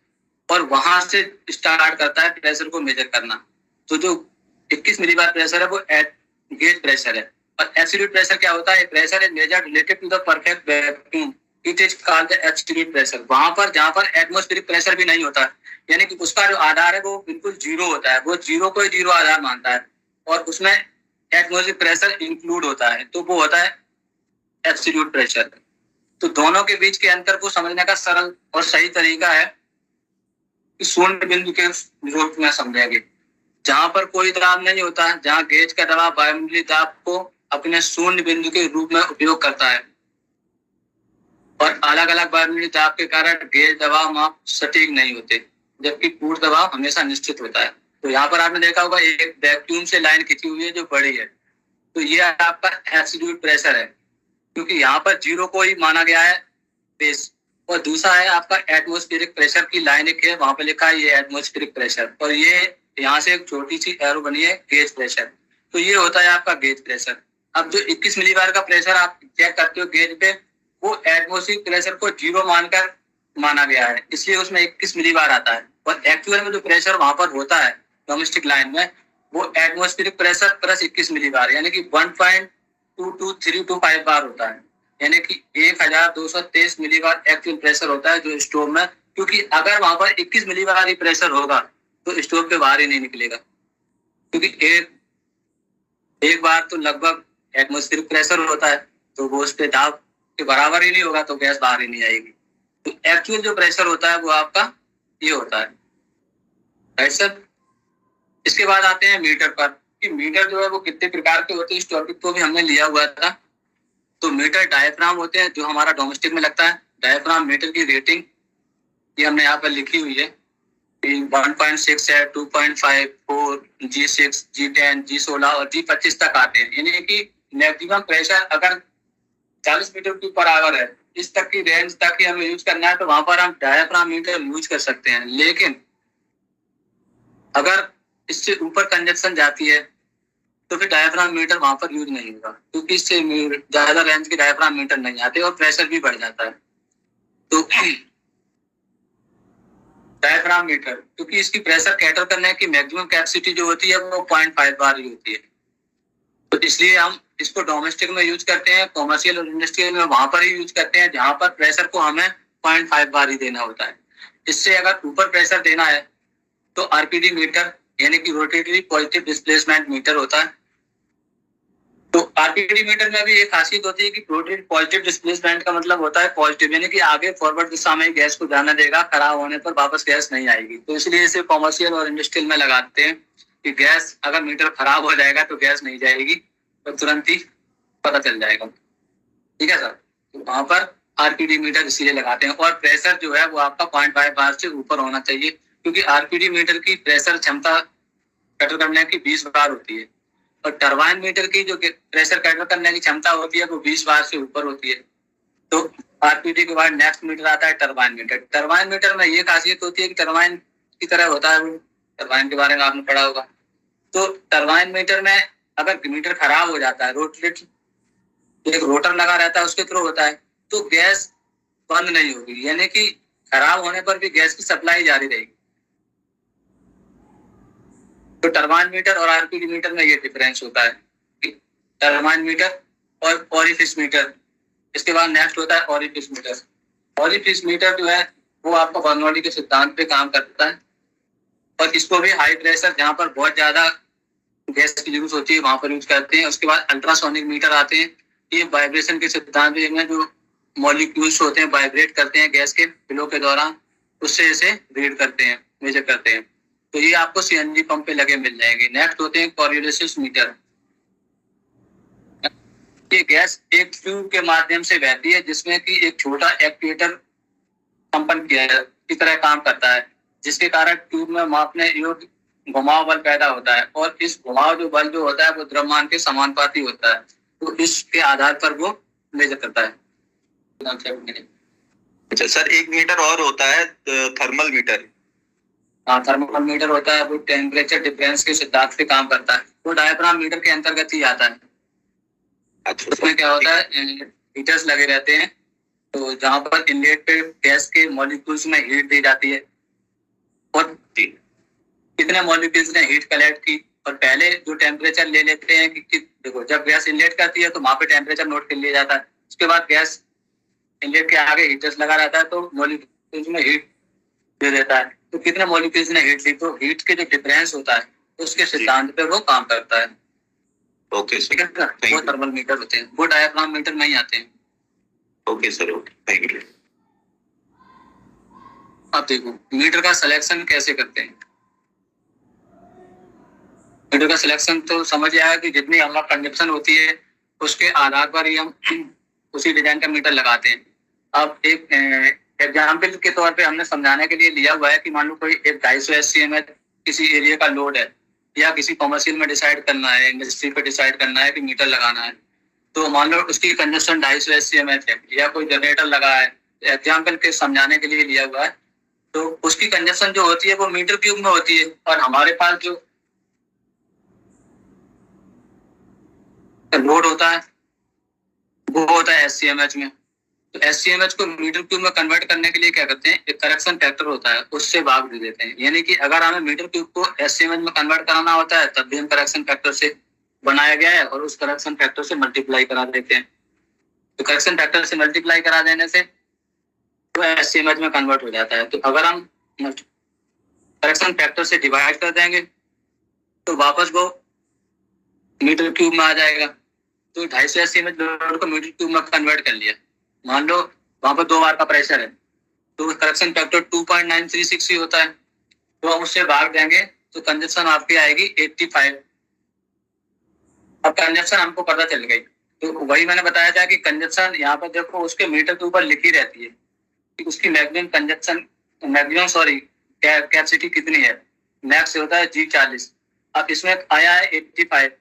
और वहां से स्टार्ट करता है प्रेशर को मेजर करना। तो जो 21 मिलीबार प्रेशर है वो गेज प्रेशर है। और एब्सोल्यूट प्रेशर क्या होता है? Pressure is measured related to the perfect vacuum, it is called the absolute pressure. वहां पर जहां पर एटमॉस्फेरिक प्रेशर भी नहीं होता, यानी कि उसका जो आधार है वो बिल्कुल जीरो होता है, वो जीरो को ही जीरो आधार मानता है, और उसमें एटमॉस्फेरिक प्रेशर इंक्लूड होता है, तो वो होता है एब्सोल्यूट प्रेशर। तो दोनों के बीच के अंतर को समझने का सरल और सही तरीका है कि शून्य बिंदु के रूप में समझेंगे। जहां पर कोई दबाव नहीं होता, जहां गेज का दबाव वायुमंडलीय दाब को अपने शून्य बिंदु के रूप में उपयोग करता है, और अलग अलग वायुमंडलीय दाब के कारण गेज दबाव माप सटीक नहीं होते, जबकि पूर्ण दबाव हमेशा निश्चित होता है। तो यहाँ पर आपने देखा होगा एक वैक्यूम से लाइन खींची हुई है जो बड़ी है, तो ये आपका एब्सोल्यूट प्रेशर है, क्योंकि यहाँ पर जीरो को ही माना गया है बेस। और दूसरा है आपका एटमॉस्फेरिक प्रेशर की लाइन एक है, वहां पर लिखा है ये एटमॉस्फेरिक प्रेशर, और ये यहाँ से एक छोटी सी एरो बनी है गेज प्रेशर। तो ये होता है आपका गेज प्रेशर। अब जो 21 मिलीबार का प्रेशर आप चेक करते हो गेज पे, वो एटमॉस्फेरिक प्रेशर को जीरो मानकर माना गया है, इसलिए उसमें 21 मिलीबार आता है। और एक्चुअल में जो प्रेशर वहां पर होता है डोमेस्टिक लाइन में, वो एटमॉस्फेरिक प्रेशर प्लस 21 मिलीबार, यानी कि 1.22325 बार होता है, यानी कि 1223 मिलीबार एक्चुअल प्रेशर होता है जो स्टोव में। क्योंकि अगर वहां पर 21 मिलीबार ही प्रेशर होगा तो स्टोव के बाहर ही नहीं निकलेगा, क्योंकि एक बार तो लगभग एटमॉस्फेरिक प्रेशर होता है, तो वो उस पे दाब के बराबर ही नहीं होगा, तो गैस बाहर ही नहीं आएगी। तो एक्चुअल जो प्रेशर होता है वो आपका ये होता है, राइट सर। इसके बाद आते हैं मीटर पर, कि मीटर जो है वो कितने प्रकार के होते हैं, इस टॉपिक को भी हमने लिया हुआ था। तो मीटर डायफ्राम होते हैं जो हमारा डोमेस्टिक में लगता है। डायफ्राम मीटर की रेटिंग ये हमने यहाँ पर लिखी हुई है, 1.6 है, 2.5, 4, G6, G10, G16 और G25 तक आते हैं। यानी कि मैक्सिमम प्रेशर अगर 40 मीटर की पर आवर है, इस तक की रेंज तक ही हमें यूज करना है, तो वहां पर हम डायफ्राम मीटर यूज कर सकते हैं। लेकिन अगर इससे ऊपर कंजक्शन जाती है तो फिर डायफ्राम मीटर वहां पर यूज नहीं होगा, क्योंकि इससे ज्यादा रेंज के डायफ्राम मीटर नहीं आते और प्रेशर भी बढ़ जाता है। तो डायफ्राम मीटर, क्योंकि इसकी प्रेशर कैटर करने की मैक्सिमम कैपेसिटी जो होती है वो 0.5 बार ही होती है, तो इसलिए हम इसको डोमेस्टिक में यूज करते हैं, कॉमर्शियल और इंडस्ट्रियल में वहां पर ही यूज करते हैं जहां पर प्रेशर को हमें 0.5 बार ही देना होता है। इससे अगर ऊपर प्रेशर देना है तो आरपीडी मीटर यानी कि रोटेटरी पॉजिटिव डिस्प्लेसमेंट मीटर होता है। तो आरपीडी मीटर में भी एक खासियत होती है कि पॉजिटिव डिस्प्लेसमेंट का मतलब होता है पॉजिटिव, यानी कि आगे फॉरवर्ड दिशा में गैस को जाना देगा, खराब होने पर वापस गैस नहीं आएगी। तो इसलिए इसे कॉमर्शियल और इंडस्ट्रियल में लगाते हैं कि गैस अगर मीटर खराब हो जाएगा तो गैस नहीं जाएगी, तो तुरंत ही पता चल जाएगा। ठीक है सर, तो वहां पर आरपीडी मीटर इसीलिए लगाते हैं। और प्रेशर जो है वो आपका 0.5 बार से ऊपर होना चाहिए, क्योंकि आरपीडी मीटर की प्रेशर क्षमता कैटर करने की 20 बार होती है, और टरबाइन मीटर की जो प्रेशर कैटर करने की क्षमता होती है वो 20 बार से ऊपर होती है। तो आरपीडी के बाद नेक्स्ट मीटर आता है टरबाइन मीटर। टरबाइन मीटर में ये खासियत होती है कि टरबाइन की तरह होता है, वो टरबाइन के बारे में आपने पढ़ा होगा। तो टरबाइन मीटर में अगर मीटर खराब हो जाता है, एक रोटर लगा रहता है उसके थ्रू होता है, तो गैस बंद नहीं होगी, यानी कि खराब होने पर भी गैस की सप्लाई जारी रहेगी। तो टर्बाइन मीटर और आरपीडी मीटर में ये डिफरेंस होता है, टर्बाइन मीटर और ऑरिफिस मीटर। इसके बाद नेक्स्ट होता है ऑरिफिस मीटर। ऑरिफिस मीटर जो है वो आपको बर्नौली के सिद्धांत पे काम करता है, और इसको भी हाई प्रेशर जहाँ पर बहुत ज्यादा गैस की यूज होती है वहां पर यूज करते हैं। उसके बाद अल्ट्रासोनिक मीटर आते हैं, ये वाइब्रेशन के सिद्धांत में जो मॉलिक्यूल्स होते हैं वाइब्रेट करते हैं गैस के फ्लो के दौरान, उससे इसे रीड करते हैं, मेजर करते हैं। तो ये आपको सीएनजी पंप पे लगे मिल जाएंगे। नेक्स्ट होते हैं कोरियोलिसिस मीटर। ये गैस एक ट्यूब के माध्यम से बहती है जिसमें कि एक छोटा एक्चुएटर कंपन किया की तरह काम करता है, जिसके कारण ट्यूब में मापने योग्य घुमाव बल पैदा होता है, और इस घुमाव जो बल जो होता है वो द्रव्यमान के समानुपाती होता है। तो इसके आधार पर वो मेजर करता है। अच्छा सर, एक मीटर और होता है थर्मल मीटर। हाँ, थर्मल मीटर होता है, वो टेम्परेचर डिफरेंस के सिद्धांत पे काम करता है। वो डायफ्राम मीटर के अंतर्गत ही आता है। अच्छा, उसमें क्या होता है, हीटर्स लगे रहते हैं, तो जहाँ पर इनलेट पे गैस के मॉलिक्यूल्स में हीट दी जाती है, और कितने मॉलिक्यूल्स ने हीट कलेक्ट की, और पहले जो टेम्परेचर ले लेते हैं कि देखो जब गैस इनलेट करती है तो वहां पे टेम्परेचर नोट कर लिया जाता है। उसके बाद गैस इनलेट के आगे हीटर्स लगा रहता है, तो मॉलिक्यूल्स में हीट दे देता है। तो कितने मॉलिक्यूल्स ने हीट ली, तो हीट के जो डिफरेंस होता है उसके सिद्धांत पे वो काम करता है। ओके ठीक है सर, वो थर्मल मीटर होते हैं, वो डायफ्राम मीटर में ही आते हैं। Okay sir, okay, thank you. अब देखो मीटर का सिलेक्शन कैसे करते हैं। मीटर का सिलेक्शन तो समझ आया कि जितनी हमारा कंडक्शन होती है उसके आधार पर ही हम उसी डिजाइन का मीटर लगाते हैं। अब एक एग्जाम्पल के तौर पे हमने समझाने के लिए लिया हुआ है कि मान लो कोई एक 250 SCM किसी एरिया का लोड है, या किसी कमर्शियल में डिसाइड करना है, इंडस्ट्री पे डिसाइड करना है कि मीटर लगाना है, तो मान लो उसकी कंजप्शन 250 SCM है, या कोई जनरेटर लगा है, एग्जाम्पल के समझाने के लिए लिया हुआ है, तो उसकी कंजप्शन जो होती है वो मीटर क्यूब में होती है, और हमारे पास जो लोड होता है वो होता है SCMH में। तो SCMH को मीटर क्यूब में कन्वर्ट करने के लिए क्या करते हैं, एक करेक्शन फैक्टर होता है, उससे भाग दे देते हैं। यानी कि अगर हमें मीटर क्यूब को SCMH में कन्वर्ट कराना होता है तब भी हम करेक्शन फैक्टर से बनाया गया है, और उस करेक्शन फैक्टर से मल्टीप्लाई करा देते हैं। तो करेक्शन फैक्टर से मल्टीप्लाई करा देने से वो SCMH में कन्वर्ट हो जाता है। तो अगर हम करेक्शन फैक्टर से डिवाइड कर देंगे तो वापस वो मीटर क्यूब में आ जाएगा। तो 250 SCMH लोड को मीटर क्यूब में कन्वर्ट कर लिया। मान लो वहां पर 2 बार का प्रेशर है, तो करेक्शन फैक्टर 2.936 ही होता है, तो हम उससे भाग देंगे तो कंजप्शन आपकी आएगी 85। अब कंजप्शन हमको पता चल गई, तो वही मैंने बताया था कि कंजप्शन यहाँ पर देखो उसके मीटर के ऊपर लिखी रहती है कि उसकी मैक्सिमम कैपेसिटी कितनी है। मैक्स होता है G40। अब इसमें आया है 85।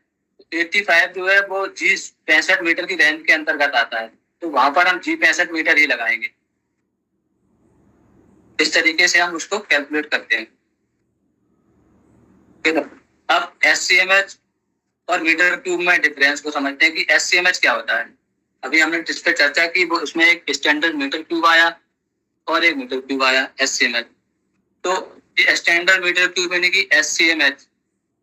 85 जो है वो G65 मीटर की रेंज के अंतर्गत आता है, तो वहां पर हम G65 मीटर ही लगाएंगे। इस तरीके से हम उसको कैलकुलेट करते हैं। अब SCMH और मीटर क्यूब में डिफरेंस को समझते हैं कि SCMH क्या होता है। अभी हमने जिस पे चर्चा की वो उसमें एक स्टैंडर्ड मीटर क्यूब आया और एक मीटर क्यूब आया SCMH। तो स्टैंडर्ड मीटर क्यूब यानी कि SCMH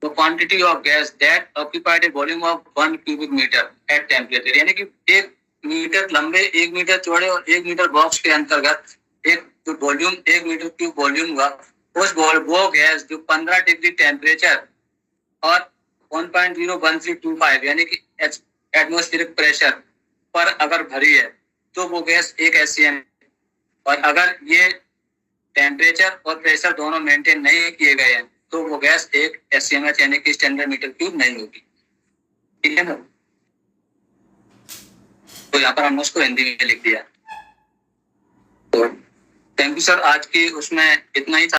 the quantity of gas that occupied a volume of 1 cubic meter at temperature, यानी कि 1 मीटर लंबे, 1 मीटर चौड़े और 1 मीटर बॉक्स के अंतर्गत एक जो वॉल्यूम 1 मीटर क्यूब वॉल्यूम हुआ, उस वो गैस जो 15 डिग्री टेम्परेचर और 1.01325 यानी कि एटमॉस्फेरिक प्रेशर पर अगर भरी है तो वो गैस एक SCM। और अगर ये टेम्परेचर और प्रेशर दोनों मेंटेन नहीं किए गए हैं तो वो गैस एक SCMH यानी कि स्टैंडर्ड मीटर क्यूब नहीं होगी। ठीक है ना, तो यहाँ पर हमने उसको हिंदी में लिख दिया। तो थैंक यू सर, आज की उसमें इतना ही था।